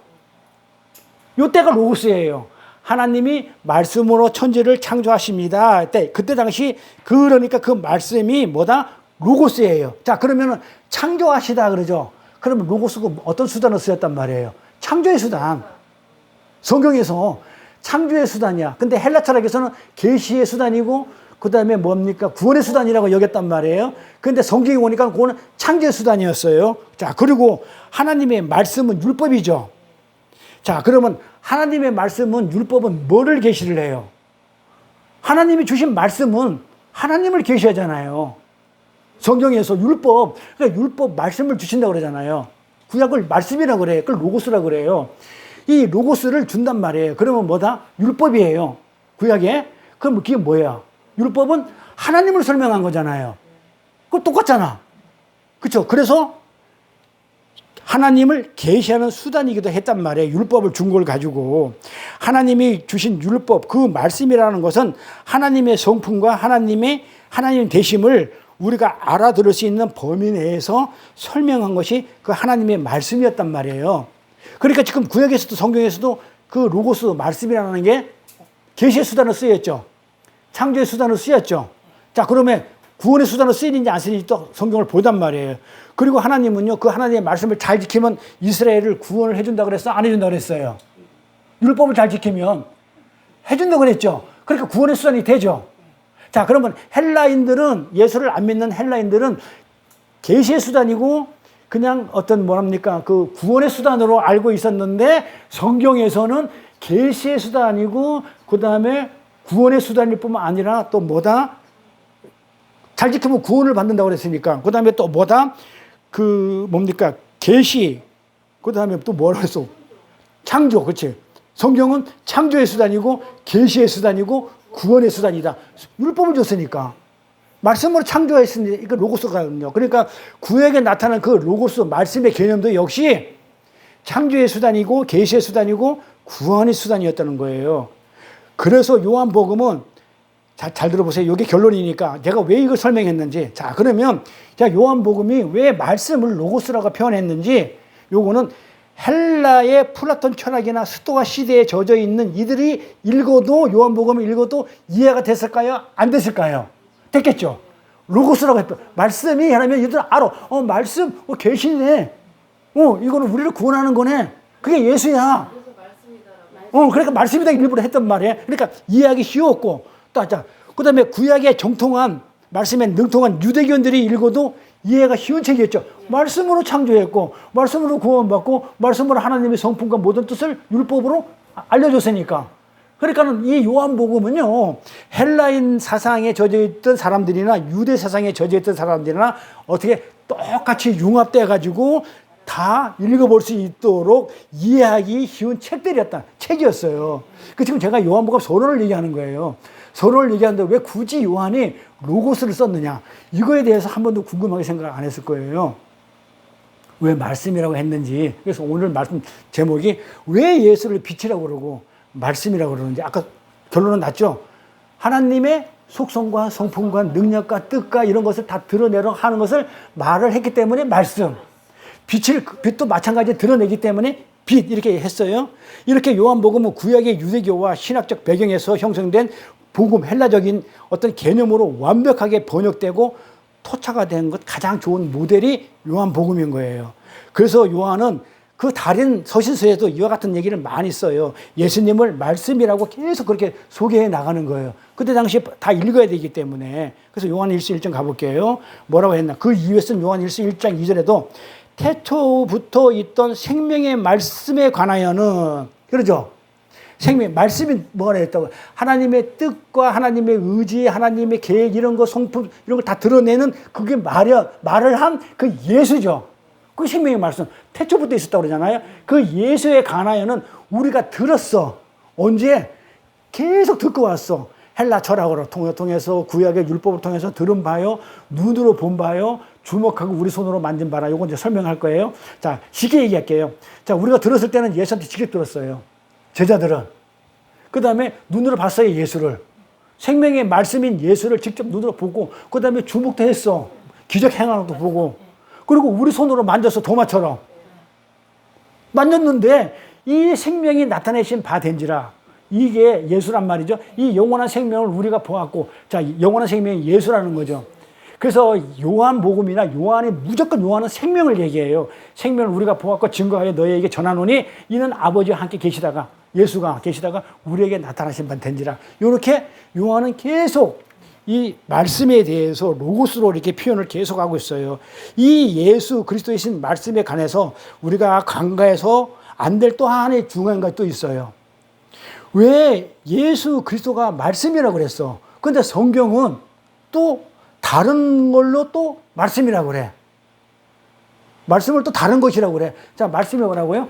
요때가 로고스예요. 하나님이 말씀으로 천지를 창조하십니다. 그때 당시 그러니까 그 말씀이 뭐다? 로고스예요. 자, 그러면은 창조하시다 그러죠. 그러면 로고스가 어떤 수단을 쓰였단 말이에요? 창조의 수단. 성경에서 창조의 수단이야. 근데 헬라 철학에서는 계시의 수단이고 그 다음에 뭡니까? 구원의 수단이라고 여겼단 말이에요. 그런데 성경에 오니까 그거는 창조의 수단이었어요. 자, 그리고 하나님의 말씀은 율법이죠. 자, 그러면 하나님의 말씀은 율법은 뭐를 계시를 해요? 하나님이 주신 말씀은 하나님을 계시하잖아요. 성경에서 율법, 그러니까 율법 말씀을 주신다고 그러잖아요. 구약을 말씀이라고 그래요. 그걸 로고스라고 그래요. 이 로고스를 준단 말이에요. 그러면 뭐다? 율법이에요. 구약에. 그럼 그게 뭐야? 율법은 하나님을 설명한 거잖아요. 그거 똑같잖아. 그렇죠? 그래서 하나님을 계시하는 수단이기도 했단 말이에요. 율법을 준 걸 가지고. 하나님이 주신 율법, 그 말씀이라는 것은 하나님의 성품과 하나님 되심을 우리가 알아들을 수 있는 범위 내에서 설명한 것이 그 하나님의 말씀이었단 말이에요. 그러니까 지금 구약에서도 성경에서도 그 로고스 말씀이라는 게 계시의 수단으로 쓰였죠. 창조의 수단으로 쓰였죠. 자, 그러면 구원의 수단으로 쓰이는지 안 쓰이는지 또 성경을 보단 말이에요. 그리고 하나님은요, 그 하나님의 말씀을 잘 지키면 이스라엘을 구원을 해준다 그랬어? 안 해준다 그랬어요? 율법을 잘 지키면 해준다 그랬죠. 그러니까 구원의 수단이 되죠. 자, 그러면 헬라인들은, 예수를 안 믿는 헬라인들은 계시의 수단이고 그냥 어떤 뭐랍니까? 그 구원의 수단으로 알고 있었는데 성경에서는 계시의 수단이고 그 다음에 구원의 수단일 뿐만 아니라 또 뭐다? 잘 지키면 구원을 받는다고 그랬으니까. 그 다음에 또 뭐다? 그 뭡니까? 계시. 그 다음에 또 뭐라고 했어? 창조. 그렇지? 성경은 창조의 수단이고 계시의 수단이고 구원의 수단이다. 율법을 줬으니까. 말씀으로 창조했으니 이거 로고스거든요. 그러니까 구약에 나타난 그 로고스 말씀의 개념도 역시 창조의 수단이고 계시의 수단이고 구원의 수단이었다는 거예요. 그래서 요한복음은 잘 들어보세요. 이게 결론이니까 제가 왜 이걸 설명했는지. 자, 그러면 요한복음이 왜 말씀을 로고스라고 표현했는지 요거는 헬라의 플라톤 철학이나 스토아 시대에 젖어 있는 이들이 읽어도 요한복음을 읽어도 이해가 됐을까요? 안 됐을까요? 됐겠죠. 로고스라고 했다. 말씀이 하나면 이들 알아. 말씀, 계시네. 이거는 우리를 구원하는 거네. 그게 예수야. 그러니까 말씀이다 일부러 했단 말이에요. 그러니까 이해하기 쉬웠고, 또, 그 다음에 구약에 정통한, 말씀에 능통한 유대교인들이 읽어도 이해가 쉬운 책이었죠. 말씀으로 창조했고 말씀으로 구원받고 말씀으로 하나님의 성품과 모든 뜻을 율법으로 알려줬으니까. 그러니까는 이 요한복음은요, 헬라인 사상에 젖어있던 사람들이나 유대 사상에 젖어있던 사람들이나 어떻게 똑같이 융합돼 가지고 다 읽어볼 수 있도록 이해하기 쉬운 책이었어요. 그 지금 제가 요한복음 서론을 얘기하는 거예요. 서론을 얘기하는데 왜 굳이 요한이 로고스를 썼느냐? 이거에 대해서 한 번도 궁금하게 생각 안 했을 거예요. 왜 말씀이라고 했는지. 그래서 오늘 말씀 제목이 왜 예수를 빛이라고 그러고 말씀이라고 그러는지. 아까 결론은 났죠? 하나님의 속성과 성품과 능력과 뜻과 이런 것을 다 드러내려 하는 것을 말을 했기 때문에 말씀. 빛도 마찬가지로 드러내기 때문에 빛 이렇게 했어요. 이렇게 요한복음은 구약의 유대교와 신학적 배경에서 형성된 복음, 헬라적인 어떤 개념으로 완벽하게 번역되고 토착화 된 것 가장 좋은 모델이 요한복음인 거예요. 그래서 요한은 그 다른 서신서에도 이와 같은 얘기를 많이 써요. 예수님을 말씀이라고 계속 그렇게 소개해 나가는 거예요. 그때 당시에 다 읽어야 되기 때문에. 그래서 요한 1서 1장 가볼게요. 뭐라고 했나? 그 이후에 쓴 요한 1서 1장 2절에도 태초부터 있던 생명의 말씀에 관하여는, 그러죠? 생명, 말씀이 뭐라 했다고? 하나님의 뜻과 하나님의 의지, 하나님의 계획, 이런 거, 성품, 이런 걸 다 드러내는 그게 말을 한 그 예수죠. 그 생명의 말씀. 태초부터 있었다고 그러잖아요. 그 예수에 관하여는 우리가 들었어. 언제? 계속 듣고 왔어. 헬라 철학으로 통해서 구약의 율법을 통해서 들은 바요, 눈으로 본 바요, 주목하고 우리 손으로 만진 바라. 요거 이제 설명할 거예요. 자, 쉽게 얘기할게요. 자, 우리가 들었을 때는 예수한테 직접 들었어요. 제자들은. 그 다음에 눈으로 봤어요, 예수를. 생명의 말씀인 예수를 직접 눈으로 보고, 그 다음에 주목도 했어. 기적 행하는 것도 보고. 그리고 우리 손으로 만졌어, 도마처럼. 만졌는데, 이 생명이 나타내신 바 된지라. 이게 예수란 말이죠. 이 영원한 생명을 우리가 보았고, 자, 영원한 생명이 예수라는 거죠. 그래서 요한복음이나 요한이 무조건 요한은 생명을 얘기해요. 생명을 우리가 보았고 증거하여 너희에게 전하노니 이는 아버지와 함께 계시다가, 예수가 계시다가 우리에게 나타나신 바 된지라. 이렇게 요한은 계속 이 말씀에 대해서 로고스로 이렇게 표현을 계속하고 있어요. 이 예수 그리스도이신 말씀에 관해서 우리가 간과해서 안 될 또 하나의 중요한 것도 있어요. 왜 예수 그리스도가 말씀이라고 그랬어? 근데 성경은 또 다른 걸로 또 말씀이라고 그래. 말씀을 또 다른 것이라고 그래. 자, 말씀이 뭐라고요?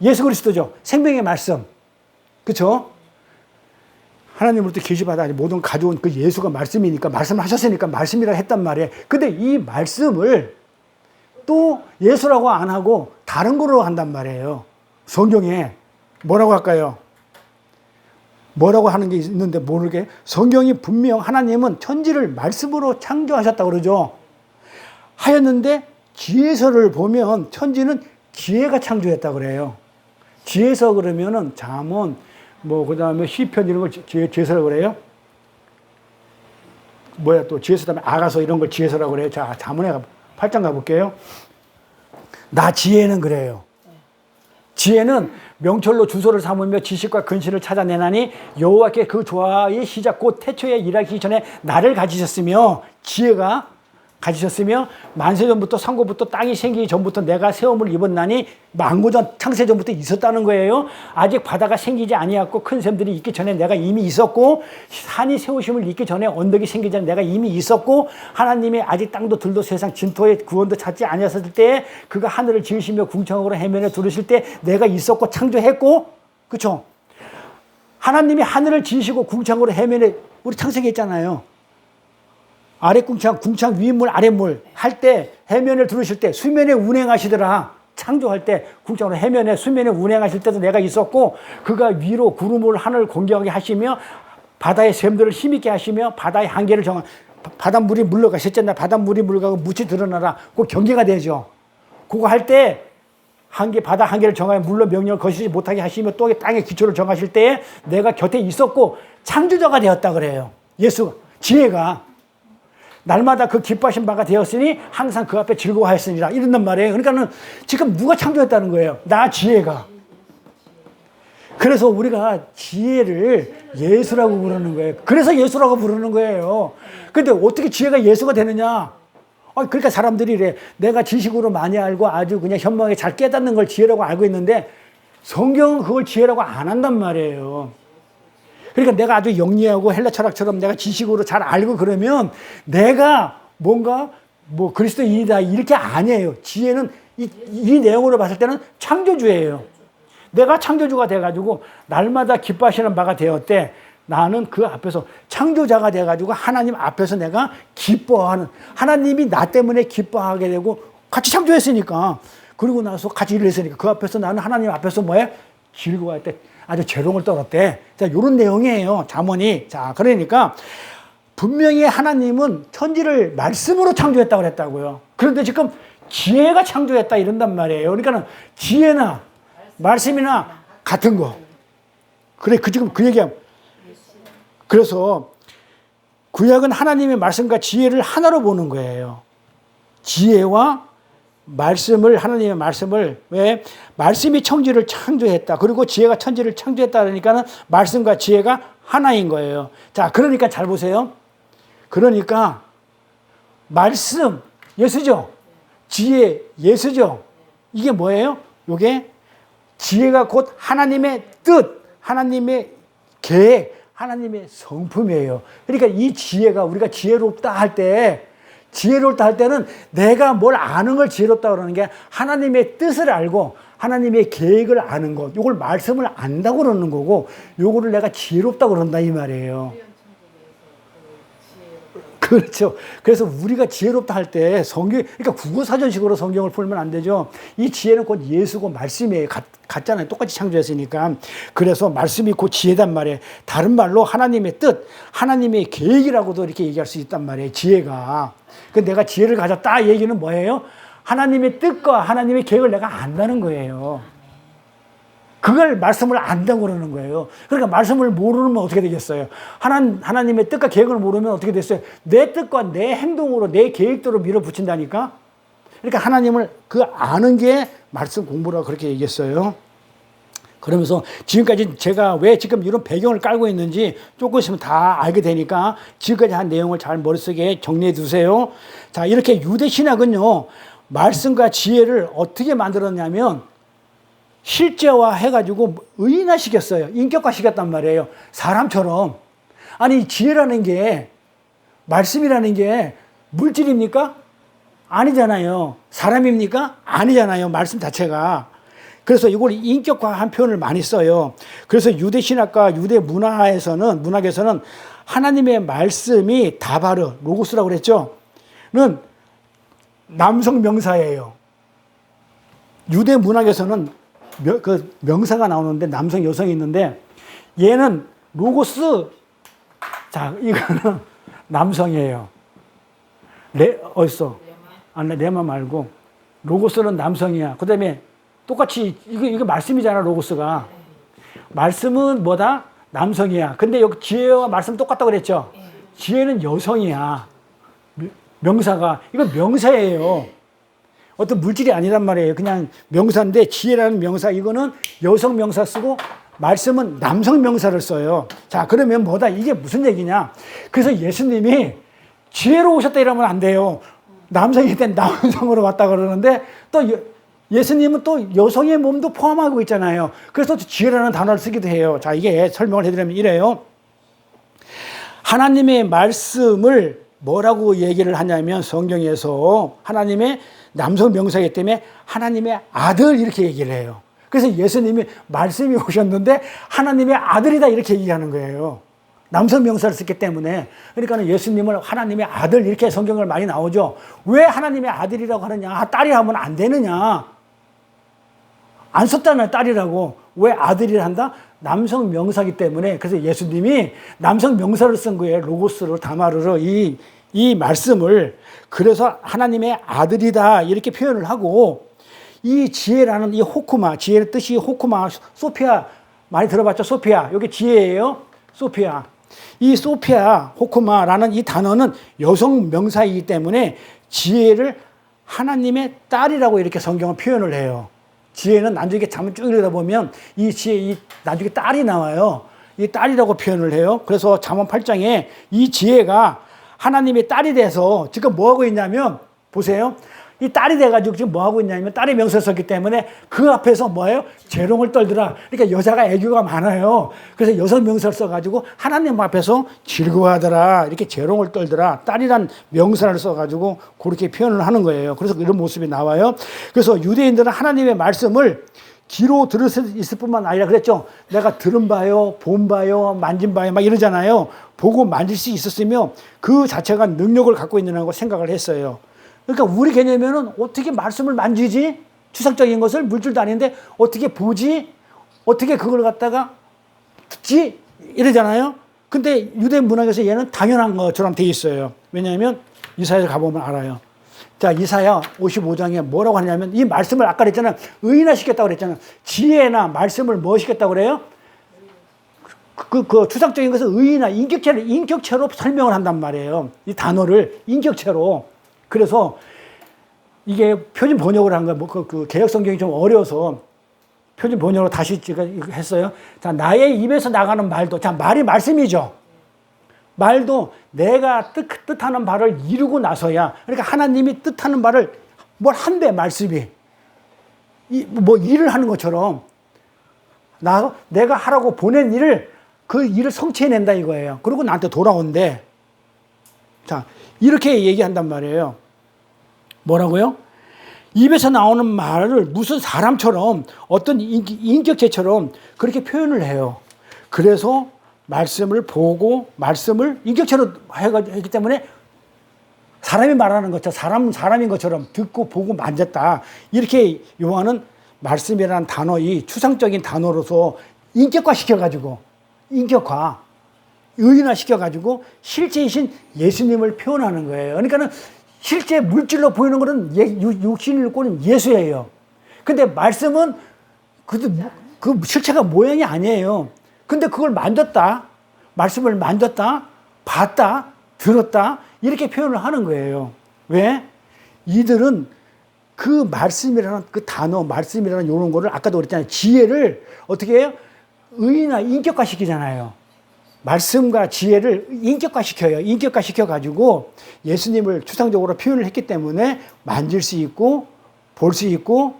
예수 그리스도죠. 생명의 말씀. 그렇죠? 하나님으로부터 계시받아 모든 가져온 그 예수가 말씀이니까, 말씀하셨으니까 말씀이라고 했단 말이에요. 근데 이 말씀을 또 예수라고 안 하고 다른 거로 한단 말이에요. 성경에 뭐라고 할까요? 뭐라고 하는 게 있는데 모르게, 성경이 분명 하나님은 천지를 말씀으로 창조하셨다고 그러죠. 하였는데 지혜서를 보면 천지는 지혜가 창조했다고 그래요. 지혜서 그러면은 잠언, 그 다음에 시편 이런 걸 지혜서라고 그래요. 또 지혜서 다음에 아가서 이런 걸 지혜서라고 그래요. 자, 잠언에 8장 가볼게요. 나 지혜는 그래요. 지혜는 명철로 주소를 삼으며 지식과 근신을 찾아내나니 여호와께 그 조화의 시작 곧 태초에 일하기 전에 나를 가지셨으며, 지혜가 가지셨으며 만세전부터 상고부터 땅이 생기기 전부터 내가 세움을 입었나니, 만고전 창세전부터 있었다는 거예요. 아직 바다가 생기지 아니었고 큰 샘들이 있기 전에 내가 이미 있었고, 산이 세우심을 있기 전에 언덕이 생기기 전에 내가 이미 있었고, 하나님이 아직 땅도 들도 세상 진토의 구원도 찾지 아니었을 때에 그가 하늘을 지으시며 궁창으로 해면에 두르실 때 내가 있었고 창조했고. 그렇죠? 하나님이 하늘을 지으시고 궁창으로 해면에, 우리 창세기 했잖아요. 아래 궁창 위물 아래 물 할 때, 해면을 두르실 때 수면에 운행하시더라. 창조할 때 궁창으로 해면에 수면에 운행하실 때도 내가 있었고, 그가 위로 구름을 하늘을 공경하게 하시며 바다의 샘들을 힘있게 하시며 바다의 한계를 바닷물이 물러가, 셋째 바닷물이 물러가고 묻이 드러나라. 그거 경계가 되죠. 그거 할 때 바다 한계를 정하여 물로 명령을 거시지 못하게 하시며 또 땅의 기초를 정하실 때에 내가 곁에 있었고 창조자가 되었다 그래요. 예수가, 지혜가 날마다 그 기뻐하신 바가 되었으니 항상 그 앞에 즐거워하였으니라, 이런단 말이에요. 그러니까는 지금 누가 창조했다는 거예요? 나 지혜가. 그래서 우리가 지혜를 예수라고 부르는 거예요. 그래서 예수라고 부르는 거예요. 근데 어떻게 지혜가 예수가 되느냐? 그러니까 사람들이 이래. 내가 지식으로 많이 알고 아주 그냥 현명하게 잘 깨닫는 걸 지혜라고 알고 있는데 성경은 그걸 지혜라고 안 한단 말이에요. 그러니까 내가 아주 영리하고 헬라 철학처럼 내가 지식으로 잘 알고 그러면 내가 뭔가 뭐 그리스도인이다 이렇게 아니에요. 지혜는 이 내용으로 봤을 때는 창조주예요. 내가 창조주가 돼가지고 날마다 기뻐하시는 바가 되었대. 나는 그 앞에서 창조자가 돼가지고 하나님 앞에서 내가 기뻐하는, 하나님이 나 때문에 기뻐하게 되고 같이 창조했으니까, 그리고 나서 같이 일을 했으니까 그 앞에서 나는 하나님 앞에서 뭐해? 즐거워했대. 아주 재롱을 떨었대. 자, 이런 내용이에요. 잠언이. 자, 그러니까 분명히 하나님은 천지를 말씀으로 창조했다고 그랬다고요. 그런데 지금 지혜가 창조했다 이런단 말이에요. 그러니까는 지혜나 말씀이나 같은 거. 그래, 지금 그 얘기야. 그래서 구약은 하나님의 말씀과 지혜를 하나로 보는 거예요. 지혜와 말씀을, 하나님의 말씀을, 왜? 말씀이 천지를 창조했다. 그리고 지혜가 천지를 창조했다. 그러니까는 말씀과 지혜가 하나인 거예요. 자, 그러니까 잘 보세요. 그러니까 말씀, 예수죠. 지혜, 예수죠. 이게 뭐예요? 이게 지혜가 곧 하나님의 뜻, 하나님의 계획, 하나님의 성품이에요. 그러니까 이 지혜가 우리가 지혜롭다 할 때, 지혜롭다 할 때는 내가 뭘 아는 걸 지혜롭다 그러는 게 하나님의 뜻을 알고 하나님의 계획을 아는 것, 이걸 말씀을 안다고 그러는 거고, 요거를 내가 지혜롭다고 그런다 이 말이에요. 그렇죠. 그래서 우리가 지혜롭다 할 때 성경, 그러니까 국어사전식으로 성경을 풀면 안 되죠. 이 지혜는 곧 예수고 말씀이에요. 같잖아요. 똑같이 창조했으니까. 그래서 말씀이 곧 지혜단 말이에요. 다른 말로 하나님의 뜻, 하나님의 계획이라고도 이렇게 얘기할 수 있단 말이에요. 지혜가. 그 내가 지혜를 가졌다 얘기는 뭐예요? 하나님의 뜻과 하나님의 계획을 내가 안다는 거예요. 그걸 말씀을 안다고 그러는 거예요. 그러니까 말씀을 모르면 어떻게 되겠어요? 하나님의 뜻과 계획을 모르면 어떻게 됐어요? 내 뜻과 내 행동으로 내 계획대로 밀어붙인다니까? 그러니까 하나님을 그 아는 게 말씀 공부라고 그렇게 얘기했어요. 그러면서 지금까지 제가 왜 지금 이런 배경을 깔고 있는지 조금 있으면 다 알게 되니까 지금까지 한 내용을 잘 머릿속에 정리해 두세요. 자, 이렇게 유대 신학은요, 말씀과 지혜를 어떻게 만들었냐면 실제화 해가지고 의인화시켰어요. 인격화시켰단 말이에요. 사람처럼. 아니, 지혜라는 게, 말씀이라는 게 물질입니까? 아니잖아요. 사람입니까? 아니잖아요. 말씀 자체가. 그래서 이걸 인격화한 표현을 많이 써요. 그래서 유대 신학과 유대 문학에서는 하나님의 말씀이 다바르, 로고스라고 그랬죠? 는 남성 명사예요. 유대 문학에서는 그 명사가 나오는데 남성, 여성이 있는데 얘는 로고스, 자, 이거는 남성이에요. 어딨어? 레마 말고 로고스는 남성이야. 그 다음에 똑같이 이거 말씀이잖아. 로고스가. 말씀은 뭐다? 남성이야. 근데 여기 지혜와 말씀 똑같다고 그랬죠? 지혜는 여성이야. 명사가. 이건 명사예요. 어떤 물질이 아니란 말이에요. 그냥 명사인데 지혜라는 명사, 이거는 여성 명사 쓰고 말씀은 남성 명사를 써요. 자, 그러면 뭐다? 이게 무슨 얘기냐? 그래서 예수님이 지혜로 오셨다 이러면 안 돼요. 남성일 땐 남성으로 왔다 그러는데 또 예수님은 또 여성의 몸도 포함하고 있잖아요. 그래서 지혜라는 단어를 쓰기도 해요. 자, 이게 설명을 해드리면 이래요. 하나님의 말씀을 뭐라고 얘기를 하냐면 성경에서 하나님의 남성 명사이기 때문에 하나님의 아들 이렇게 얘기를 해요. 그래서 예수님이 말씀이 오셨는데 하나님의 아들이다 이렇게 얘기하는 거예요. 남성 명사를 썼기 때문에. 그러니까 예수님을 하나님의 아들 이렇게 성경을 많이 나오죠. 왜 하나님의 아들이라고 하느냐? 딸이 하면 안 되느냐? 안 썼잖아요. 딸이라고. 왜 아들이라 한다? 남성 명사이기 때문에. 그래서 예수님이 남성 명사를 쓴 거예요. 로고스로, 다마르로 이 말씀을. 그래서 하나님의 아들이다 이렇게 표현을 하고, 이 지혜라는 이 호쿠마, 지혜의 뜻이 호쿠마, 소피아 많이 들어봤죠? 소피아. 여기 지혜예요. 소피아. 이 소피아, 호쿠마라는 이 단어는 여성 명사이기 때문에 지혜를 하나님의 딸이라고 이렇게 성경은 표현을 해요. 지혜는 나중에 잠을 쭉 읽다 보면 이 지혜, 나중에 딸이 나와요. 이 딸이라고 표현을 해요. 그래서 잠언 8장에 이 지혜가 하나님의 딸이 돼서 지금 뭐 하고 있냐면 보세요. 이 딸이 돼가지고 지금 뭐 하고 있냐면 딸의 명세를 썼기 때문에 그 앞에서 뭐예요? 재롱을 떨더라. 그러니까 여자가 애교가 많아요. 그래서 여성 명세를 써가지고 하나님 앞에서 즐거워하더라. 이렇게 재롱을 떨더라. 딸이란 명사를 써가지고 그렇게 표현을 하는 거예요. 그래서 이런 모습이 나와요. 그래서 유대인들은 하나님의 말씀을 귀로 들을 수 있을 뿐만 아니라 그랬죠. 내가 들은 바요, 본 바요, 만진 바요 막 이러잖아요. 보고 만질 수 있었으며 그 자체가 능력을 갖고 있는 생각을 했어요. 그러니까 우리 개념에는 어떻게 말씀을 만지지? 추상적인 것을 물질도 아닌데 어떻게 보지? 어떻게 그걸 갖다가 듣지? 이러잖아요. 근데 유대 문학에서 얘는 당연한 것처럼 돼 있어요. 왜냐하면 이사야에 가보면 알아요. 자, 이사야 55장에 뭐라고 하냐면 이 말씀을 아까 그랬잖아요. 의인화시켰다고 그랬잖아요. 지혜나 말씀을 뭐 시켰다고 그래요? 그 추상적인 것을 의인화, 인격체로 설명을 한단 말이에요. 이 단어를 인격체로. 그래서 이게 표준 번역을 한 거예요. 그 개혁 성경이 좀 어려워서 표준 번역으로 다시 제가 했어요. 자, 나의 입에서 나가는 말도, 자, 말이 말씀이죠. 말도 내가 뜻하는 바를 이루고 나서야, 그러니까 하나님이 뜻하는 바를 뭘 한대, 말씀이. 뭐 일을 하는 것처럼 내가 하라고 보낸 일을, 그 일을 성취해낸다 이거예요. 그리고 나한테 돌아온대. 자, 이렇게 얘기한단 말이에요. 뭐라고요? 입에서 나오는 말을 무슨 사람처럼 어떤 인격체처럼 그렇게 표현을 해요. 그래서 말씀을 보고 말씀을 인격체로 했기 때문에 사람이 말하는 것처럼 사람인 것처럼 듣고 보고 만졌다. 이렇게 요한은 말씀이라는 단어, 이 추상적인 단어로서 인격화 시켜가지고 의인화 시켜가지고 실제이신 예수님을 표현하는 거예요. 그러니까는 실제 물질로 보이는 것은 육신을 꾸는 예수예요. 근데 말씀은 그 실체가 모양이 아니에요. 근데 그걸 만졌다, 말씀을 만졌다, 봤다, 들었다 이렇게 표현을 하는 거예요. 왜? 이들은 그 말씀이라는 그 단어, 말씀이라는 이런 거를 아까도 그랬잖아요. 지혜를 어떻게 해요? 의인화, 인격화시키잖아요. 말씀과 지혜를 인격화시켜요. 인격화시켜가지고 예수님을 추상적으로 표현을 했기 때문에 만질 수 있고 볼 수 있고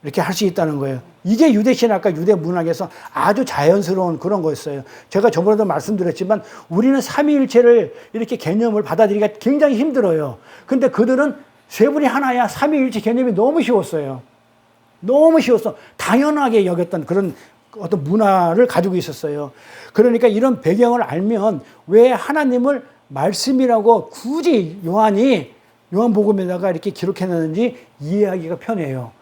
이렇게 할 수 있다는 거예요. 이게 유대신학과 유대 문학에서 아주 자연스러운 그런 거였어요. 제가 저번에도 말씀드렸지만 우리는 삼위일체를 이렇게 개념을 받아들이기가 굉장히 힘들어요. 근데 그들은 세 분이 하나야 삼위일체 개념이 너무 쉬웠어요. 너무 쉬웠어. 당연하게 여겼던 그런 어떤 문화를 가지고 있었어요. 그러니까 이런 배경을 알면 왜 하나님을 말씀이라고 굳이 요한복음에다가 이렇게 기록해놨는지 이해하기가 편해요.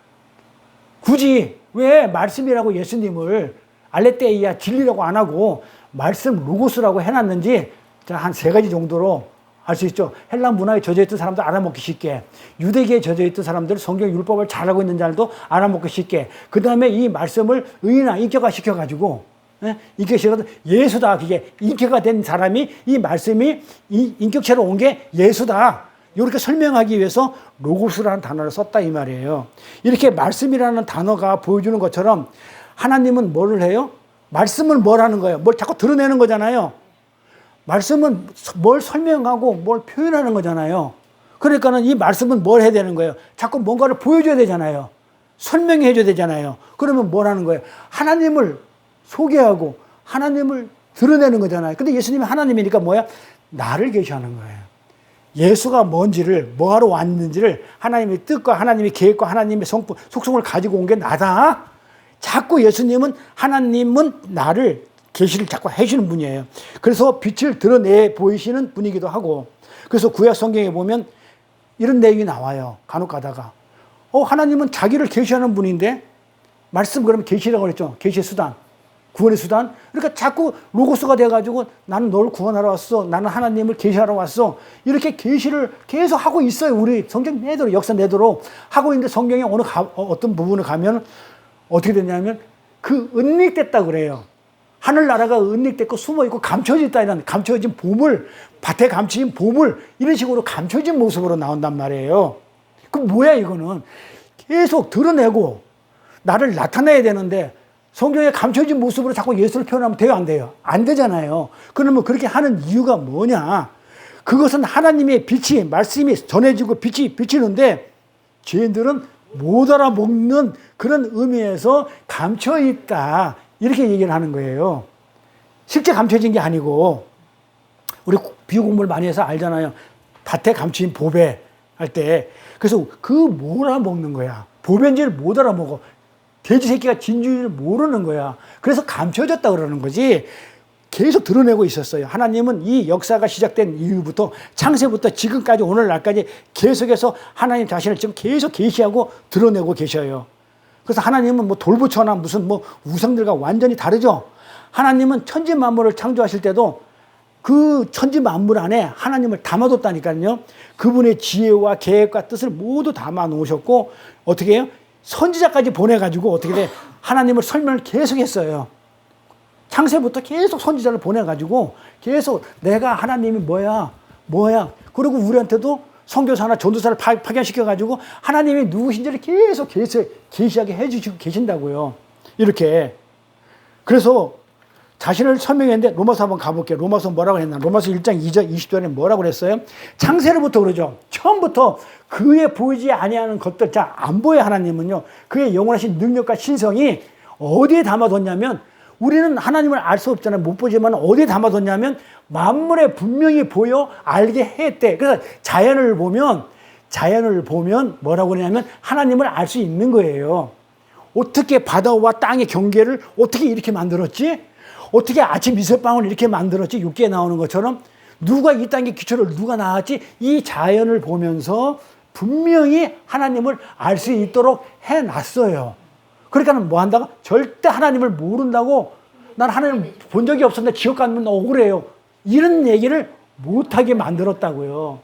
굳이 왜 말씀이라고 예수님을 알레테이아 진리라고 안 하고 말씀 로고스라고 해놨는지 한 세 가지 정도로 알 수 있죠. 헬라 문화에 젖어있던 사람들 알아먹기 쉽게, 유대계에 젖어있던 사람들 성경 율법을 잘하고 있는 자들도 알아먹기 쉽게, 그 다음에 이 말씀을 의인화, 인격화 시켜가지고, 예수다. 그게 인격화 된 사람이 이 말씀이 이 인격체로 온 게 예수다. 이렇게 설명하기 위해서 로고스라는 단어를 썼다 이 말이에요. 이렇게 말씀이라는 단어가 보여주는 것처럼 하나님은 뭐를 해요? 말씀을 뭘 하는 거예요? 뭘 자꾸 드러내는 거잖아요. 말씀은 뭘 설명하고 뭘 표현하는 거잖아요. 그러니까는 이 말씀은 뭘 해야 되는 거예요? 자꾸 뭔가를 보여줘야 되잖아요. 설명해 줘야 되잖아요. 그러면 뭘 하는 거예요? 하나님을 소개하고 하나님을 드러내는 거잖아요. 근데 예수님이 하나님이니까 뭐야? 나를 계시하는 거예요. 예수가 뭔지를, 뭐하러 왔는지를 하나님의 뜻과 하나님의 계획과 하나님의 속성을 가지고 온 게 나다. 자꾸 하나님은 나를 계시를 자꾸 해주는 분이에요. 그래서 빛을 드러내 보이시는 분이기도 하고, 그래서 구약 성경에 보면 이런 내용이 나와요. 간혹 가다가 하나님은 자기를 계시하는 분인데 말씀 그러면 계시라고 그랬죠. 계시의 수단, 구원의 수단. 그러니까 자꾸 로고스가 돼가지고 나는 널 구원하러 왔어, 나는 하나님을 계시하러 왔어, 이렇게 계시를 계속 하고 있어요. 우리 성경 내도록, 역사 내도록 하고 있는데 성경에 어떤 부분을 가면 어떻게 되냐면 그 은닉됐다 그래요. 하늘나라가 은닉됐고 숨어있고 감춰졌다, 이런 감춰진 보물, 밭에 감춰진 보물, 이런 식으로 감춰진 모습으로 나온단 말이에요. 그럼 뭐야 이거는? 계속 드러내고 나를 나타내야 되는데 성경에 감춰진 모습으로 자꾸 예수를 표현하면 돼요, 안 돼요? 안 되잖아요. 그러면 그렇게 하는 이유가 뭐냐? 그것은 하나님의 빛이, 말씀이 전해지고 빛이 비치는데 죄인들은 못 알아먹는 그런 의미에서 감춰 있다. 이렇게 얘기를 하는 거예요. 실제 감춰진 게 아니고, 우리 비유 공부를 많이 해서 알잖아요. 밭에 감추인 보배 할 때. 그래서 그 못 알아먹는 거야. 보배인지를 못 알아먹어. 돼지 새끼가 진주를 모르는 거야. 그래서 감춰졌다 그러는 거지. 계속 드러내고 있었어요. 하나님은 이 역사가 시작된 이후부터, 창세부터 지금까지 오늘날까지 계속해서 하나님 자신을 지금 계속 계시하고 드러내고 계셔요. 그래서 하나님은 뭐 돌부처나 무슨 뭐 우상들과 완전히 다르죠. 하나님은 천지 만물을 창조하실 때도 그 천지 만물 안에 하나님을 담아뒀다니까요. 그분의 지혜와 계획과 뜻을 모두 담아 놓으셨고, 어떻게 해요? 선지자까지 보내가지고 어떻게 돼? 하나님을 설명을 계속 했어요. 창세부터 계속 선지자를 보내가지고 계속 내가 하나님이 뭐야. 그리고 우리한테도 선교사나 전도사를 파견시켜가지고 하나님이 누구신지를 계속 계시하게 해주시고 계신다고요. 이렇게. 그래서 자신을 설명했는데 로마서 한번 가볼게요. 로마서 뭐라고 했나? 로마서 1장 2절 20절에 뭐라고 그랬어요? 창세로부터 그러죠. 처음부터 그의 보이지 아니하는 것들, 자, 안 보여. 하나님은요. 그의 영원하신 능력과 신성이 어디에 담아뒀냐면, 우리는 하나님을 알 수 없잖아요. 못 보지만 어디에 담아뒀냐면 만물에 분명히 보여 알게 했대. 그래서 자연을 보면 뭐라고 그러냐면 하나님을 알 수 있는 거예요. 어떻게 바다와 땅의 경계를 어떻게 이렇게 만들었지? 어떻게 아침 이슬방울 이렇게 만들었지? 육기에 나오는 것처럼. 누가 이 땅의 기초를 누가 낳았지? 이 자연을 보면서 분명히 하나님을 알 수 있도록 해놨어요. 그러니까 뭐 한다고? 절대 하나님을 모른다고, 난 하나님 본 적이 없었는데 지옥 가면 억울해요. 이런 얘기를 못하게 만들었다고요.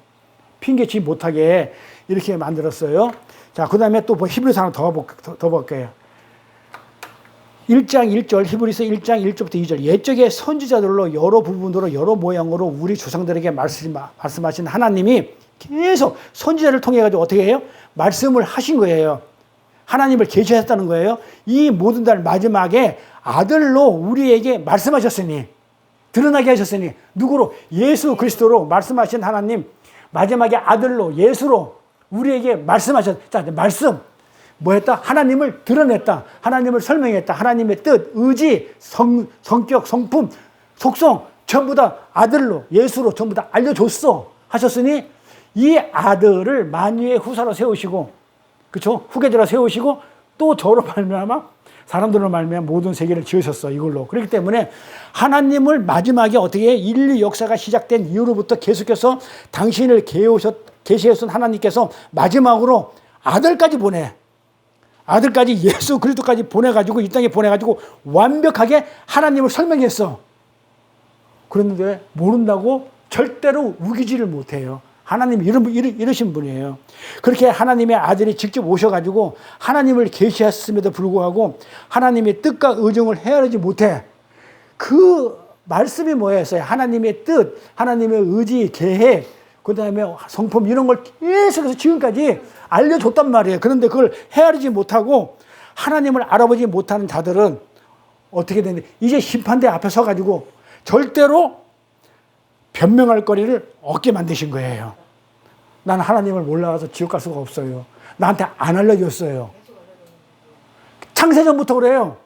핑계치 못하게 이렇게 만들었어요. 자, 그 다음에 또 히브리서 하나 더 볼게요. 1장 1절, 히브리서 1장 1절부터 2절. 옛적의 선지자들로 여러 부분으로 여러 모양으로 우리 조상들에게 말씀하신 하나님이 계속 선지자를 통해 가지고 어떻게 해요? 말씀을 하신 거예요. 하나님을 계시하셨다는 거예요. 이 모든 날 마지막에 아들로 우리에게 말씀하셨으니, 드러나게 하셨으니, 누구로? 예수 그리스도로 말씀하신 하나님, 마지막에 아들로, 예수로 우리에게 말씀하셨. 자, 말씀. 뭐 했다? 하나님을 드러냈다. 하나님을 설명했다. 하나님의 뜻, 의지, 성격, 성품, 속성 전부 다 아들로, 예수로 전부 다 알려줬어. 하셨으니 이 아들을 만유의 후사로 세우시고, 그렇죠? 후계자로 세우시고, 또 저로 말미암아 사람들로 말미암아 모든 세계를 지으셨어. 이걸로. 그렇기 때문에 하나님을 마지막에 어떻게 인류 역사가 시작된 이후로부터 계속해서 당신을 계시하신 하나님께서 마지막으로 아들까지 보내. 아들까지 예수 그리스도까지 보내가지고 이 땅에 보내가지고 완벽하게 하나님을 설명했어. 그런데 모른다고 절대로 우기지를 못해요. 하나님이 이러신 분이에요. 그렇게 하나님의 아들이 직접 오셔가지고 하나님을 계시했음에도 불구하고 하나님의 뜻과 의정을 헤아리지 못해. 그 말씀이 뭐였어요? 하나님의 뜻, 하나님의 의지, 계획, 그 다음에 성품 이런 걸 계속해서 지금까지 알려줬단 말이에요. 그런데 그걸 헤아리지 못하고 하나님을 알아보지 못하는 자들은 어떻게 되는데, 이제 심판대 앞에 서가지고 절대로 변명할 거리를 얻게 만드신 거예요. 난 하나님을 몰라서 지옥 갈 수가 없어요. 나한테 안 알려줬어요. 창세전부터 그래요.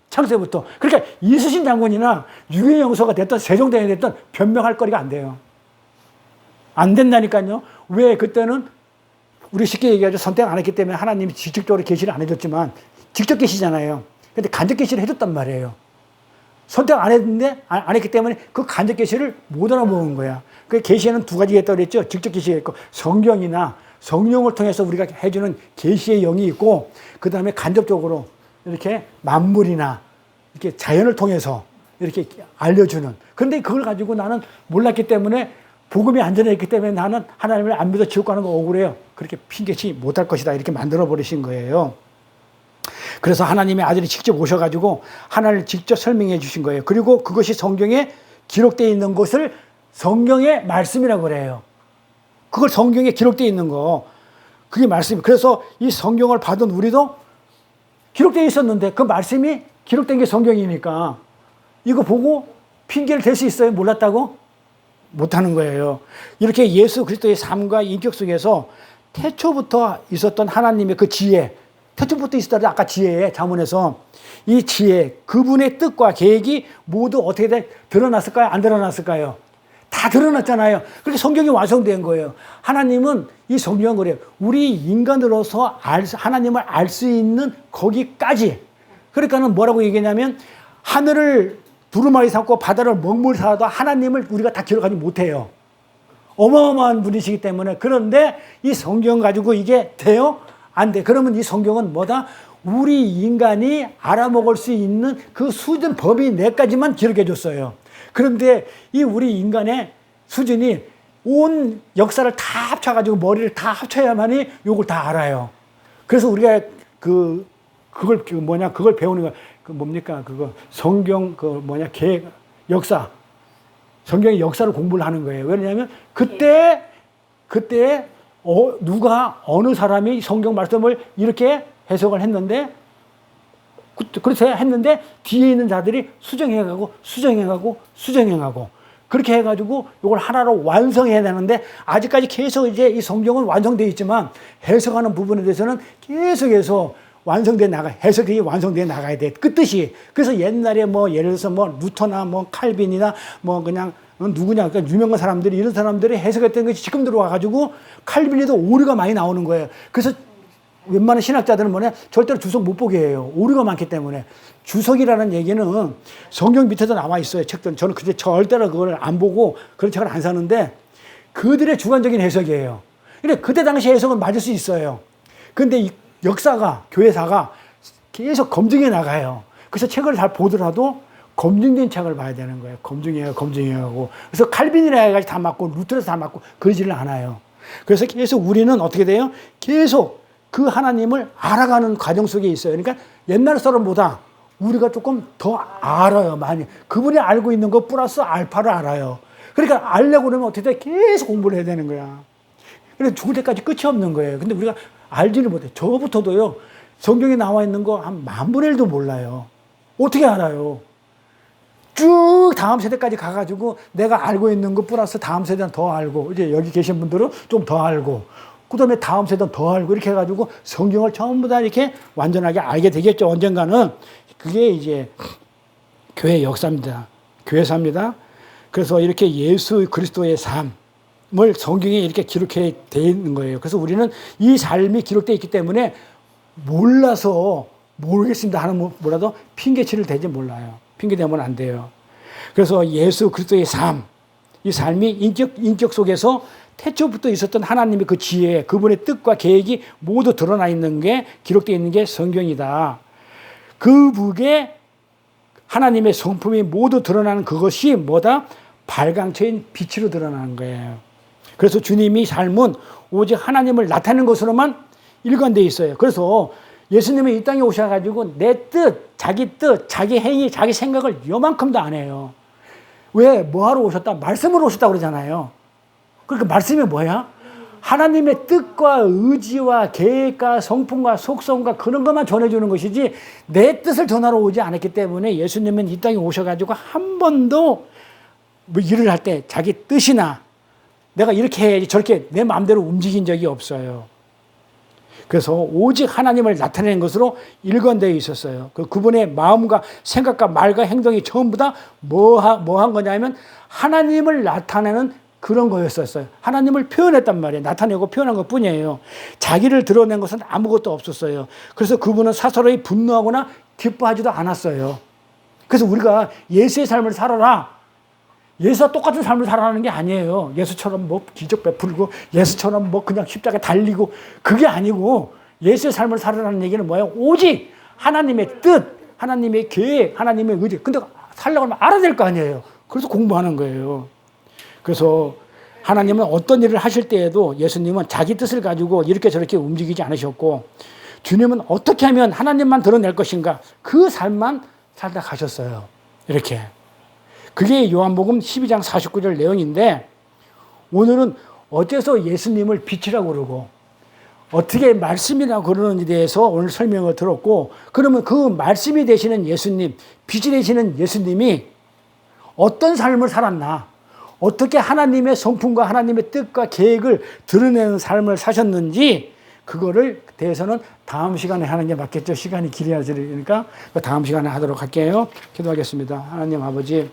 창세부터. 그러니까 이순신 장군이나 유해영서가 됐든 세종대왕이 됐든 변명할 거리가 안 돼요. 안 된다니까요. 왜? 그때는 우리 쉽게 얘기하죠. 선택 안 했기 때문에 하나님이 직접적으로 계시를 안 해줬지만 직접 계시잖아요. 근데 간접 계시를 해줬단 말이에요. 선택 안 했는데, 안 했기 때문에 그 간접 계시를 못 알아보는 거야. 그 계시에는 두 가지가 있다고 그랬죠. 직접 계시가 있고, 성경이나 성령을 통해서 우리가 해주는 계시의 영이 있고, 그 다음에 간접적으로 이렇게 만물이나 이렇게 자연을 통해서 이렇게 알려주는. 그런데 그걸 가지고 나는 몰랐기 때문에, 복음이 안전했기 때문에 나는 하나님을 안 믿어 지옥 가는 거 억울해요. 그렇게 핑계치 못할 것이다. 이렇게 만들어 버리신 거예요. 그래서 하나님의 아들이 직접 오셔가지고 하나님을 직접 설명해 주신 거예요. 그리고 그것이 성경에 기록되어 있는 것을 성경의 말씀이라고 그래요. 그걸 성경에 기록되어 있는 거. 그게 말씀이에요. 그래서 이 성경을 받은 우리도 기록되어 있었는데 그 말씀이 기록된 게 성경이니까 이거 보고 핑계를 댈 수 있어요? 몰랐다고? 못하는 거예요. 이렇게 예수 그리스도의 삶과 인격 속에서 태초부터 있었던 하나님의 그 지혜, 태초부터 있었던 아까 지혜에 자문에서 이 지혜, 그분의 뜻과 계획이 모두 어떻게 드러났을까요? 안 드러났을까요? 다 드러났잖아요. 그렇게 성경이 완성된 거예요. 하나님은 이 성경은 그래요. 우리 인간으로서 하나님을 알 수 있는 거기까지. 그러니까는 뭐라고 얘기하냐면 하늘을 두루마리 삼고 바다를 먹물 삼아도 하나님을 우리가 다 기록하지 못해요. 어마어마한 분이시기 때문에. 그런데 이 성경 가지고 이게 돼요? 안 돼. 그러면 이 성경은 뭐다? 우리 인간이 알아먹을 수 있는 그 수준 범위 내까지만 기록해 줬어요. 그런데 이 우리 인간의 수준이 온 역사를 다 합쳐가지고 머리를 다 합쳐야만이 요걸 다 알아요. 그래서 우리가 그걸 배우는 거, 뭡니까? 성경, 역사. 성경의 역사를 공부를 하는 거예요. 왜냐하면 그때 누가 어느 사람이 성경 말씀을 이렇게 해석을 했는데 그렇게 했는데 뒤에 있는 자들이 수정해가고 그렇게 해가지고 이걸 하나로 완성해야 되는데 아직까지 계속 이제 이 성경은 완성되어 있지만 해석하는 부분에 대해서는 계속해서 해석이 완성되어 나가야 돼. 그 뜻이. 그래서 옛날에 예를 들어서 루터나 칼빈이나 그냥 누구냐, 그러니까 유명한 사람들이, 이런 사람들이 해석했던 것이 지금 들어와가지고 칼빈에도 오류가 많이 나오는 거예요. 그래서 웬만한 신학자들은 절대로 주석 못 보게 해요. 오류가 많기 때문에. 주석이라는 얘기는 성경 밑에도 나와 있어요. 책들은. 저는 절대로 그걸 안 보고 그런 책을 안 사는데 그들의 주관적인 해석이에요. 근데 그때 당시 해석은 맞을 수 있어요. 근데 이 역사가, 교회사가 계속 검증해 나가요. 그래서 책을 잘 보더라도 검증된 책을 봐야 되는 거예요. 검증해가고. 그래서 칼빈이라 해가지고 다 맞고, 루터에서 다 맞고, 그러지를 않아요. 그래서 계속 우리는 어떻게 돼요? 계속 그 하나님을 알아가는 과정 속에 있어요. 그러니까 옛날 사람보다 우리가 조금 더 알아요, 많이. 그분이 알고 있는 거 플러스 알파를 알아요. 그러니까 알려고 그러면 어떻게 돼? 계속 공부를 해야 되는 거야. 그래서 죽을 때까지 끝이 없는 거예요. 근데 우리가 알지를 못해. 저부터도요, 성경에 나와 있는 거 한 10,000분의 1도 몰라요. 어떻게 알아요? 쭉 다음 세대까지 가가지고 내가 알고 있는 거 플러스 다음 세대는 더 알고, 이제 여기 계신 분들은 좀 더 알고, 그 다음에 다음 세대는 더 알고, 이렇게 해가지고 성경을 전부 다 이렇게 완전하게 알게 되겠죠. 언젠가는. 그게 이제 교회 역사입니다. 교회사입니다. 그래서 이렇게 예수 그리스도의 삶을 성경에 이렇게 기록해 되어 있는 거예요. 그래서 우리는 이 삶이 기록되어 있기 때문에 몰라서 모르겠습니다 하는 뭐라도 핑계치를 대지 몰라요. 핑계대면 안 돼요. 그래서 예수 그리스도의 삶, 이 삶이 인격 속에서 태초부터 있었던 하나님의 그 지혜, 그분의 뜻과 계획이 모두 드러나 있는 게, 기록되어 있는 게 성경이다. 그분의 하나님의 성품이 모두 드러나는 그것이 뭐다? 발광처인 빛으로 드러나는 거예요. 그래서 주님이 삶은 오직 하나님을 나타내는 것으로만 일관되어 있어요. 그래서 예수님이 이 땅에 오셔가지고 내 뜻, 자기 행위, 자기 생각을 요만큼도 안 해요. 왜? 뭐하러 오셨다? 말씀으로 오셨다고 그러잖아요. 그러니까 말씀이 뭐야? 하나님의 뜻과 의지와 계획과 성품과 속성과 그런 것만 전해주는 것이지 내 뜻을 전하러 오지 않았기 때문에 예수님은 이 땅에 오셔가지고 한 번도 일을 할 때 자기 뜻이나 내가 이렇게 해야지 저렇게 내 마음대로 움직인 적이 없어요. 그래서 오직 하나님을 나타내는 것으로 일관되어 있었어요. 그분의 마음과 생각과 말과 행동이 전부 다 뭐 한 거냐면 하나님을 나타내는 그런 거였었어요. 하나님을 표현했단 말이에요. 나타내고 표현한 것 뿐이에요. 자기를 드러낸 것은 아무것도 없었어요. 그래서 그분은 사사로이 분노하거나 기뻐하지도 않았어요. 그래서 우리가 예수의 삶을 살아라. 예수와 똑같은 삶을 살아가는 게 아니에요. 예수처럼 기적 베풀고 예수처럼 그냥 십자가에 달리고 그게 아니고 예수의 삶을 살아라는 얘기는 뭐예요? 오직 하나님의 뜻, 하나님의 계획, 하나님의 의지. 근데 살려고 하면 알아야 될 거 아니에요. 그래서 공부하는 거예요. 그래서 하나님은 어떤 일을 하실 때에도 예수님은 자기 뜻을 가지고 이렇게 저렇게 움직이지 않으셨고 주님은 어떻게 하면 하나님만 드러낼 것인가 그 삶만 살다 가셨어요. 이렇게. 그게 요한복음 12장 49절 내용인데 오늘은 어째서 예수님을 빛이라고 그러고 어떻게 말씀이라고 그러는지에 대해서 오늘 설명을 들었고 그러면 그 말씀이 되시는 예수님, 빛이 되시는 예수님이 어떤 삶을 살았나 어떻게 하나님의 성품과 하나님의 뜻과 계획을 드러내는 삶을 사셨는지 그거를 대해서는 다음 시간에 하는 게 맞겠죠. 시간이 길어야 되니까 다음 시간에 하도록 할게요. 기도하겠습니다. 하나님 아버지,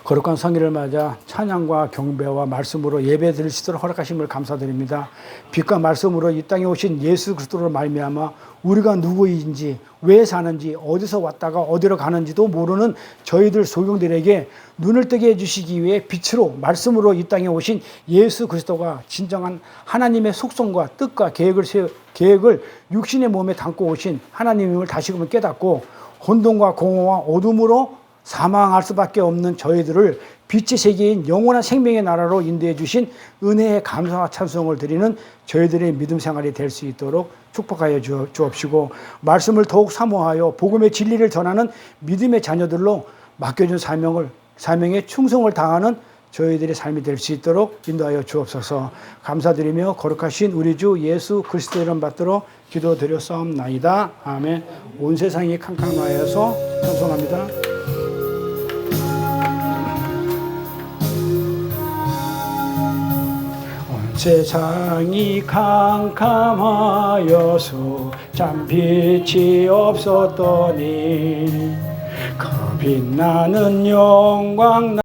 거룩한 성일을 맞아 찬양과 경배와 말씀으로 예배 드릴 수 있도록 허락하심을 감사드립니다. 빛과 말씀으로 이 땅에 오신 예수 그리스도로 말미암아 우리가 누구인지, 왜 사는지, 어디서 왔다가 어디로 가는지도 모르는 저희들 소경들에게 눈을 뜨게 해주시기 위해 빛으로 말씀으로 이 땅에 오신 예수 그리스도가 진정한 하나님의 속성과 뜻과 계획을 육신의 몸에 담고 오신 하나님임을 다시금 깨닫고 혼돈과 공허와 어둠으로 사망할 수밖에 없는 저희들을 빛의 세계인 영원한 생명의 나라로 인도해 주신 은혜의 감사와 찬송을 드리는 저희들의 믿음 생활이 될 수 있도록 축복하여 주옵시고, 말씀을 더욱 사모하여 복음의 진리를 전하는 믿음의 자녀들로 맡겨준 사명에 충성을 다하는 저희들의 삶이 될 수 있도록 인도하여 주옵소서. 감사드리며 거룩하신 우리 주 예수 그리스도 이름 받들어 기도드렸사옵나이다. 아멘. 온 세상이 캄캄하여서 찬송합니다. 세상이 캄캄하여서 참 빛이 없었더니 그 빛나는 영광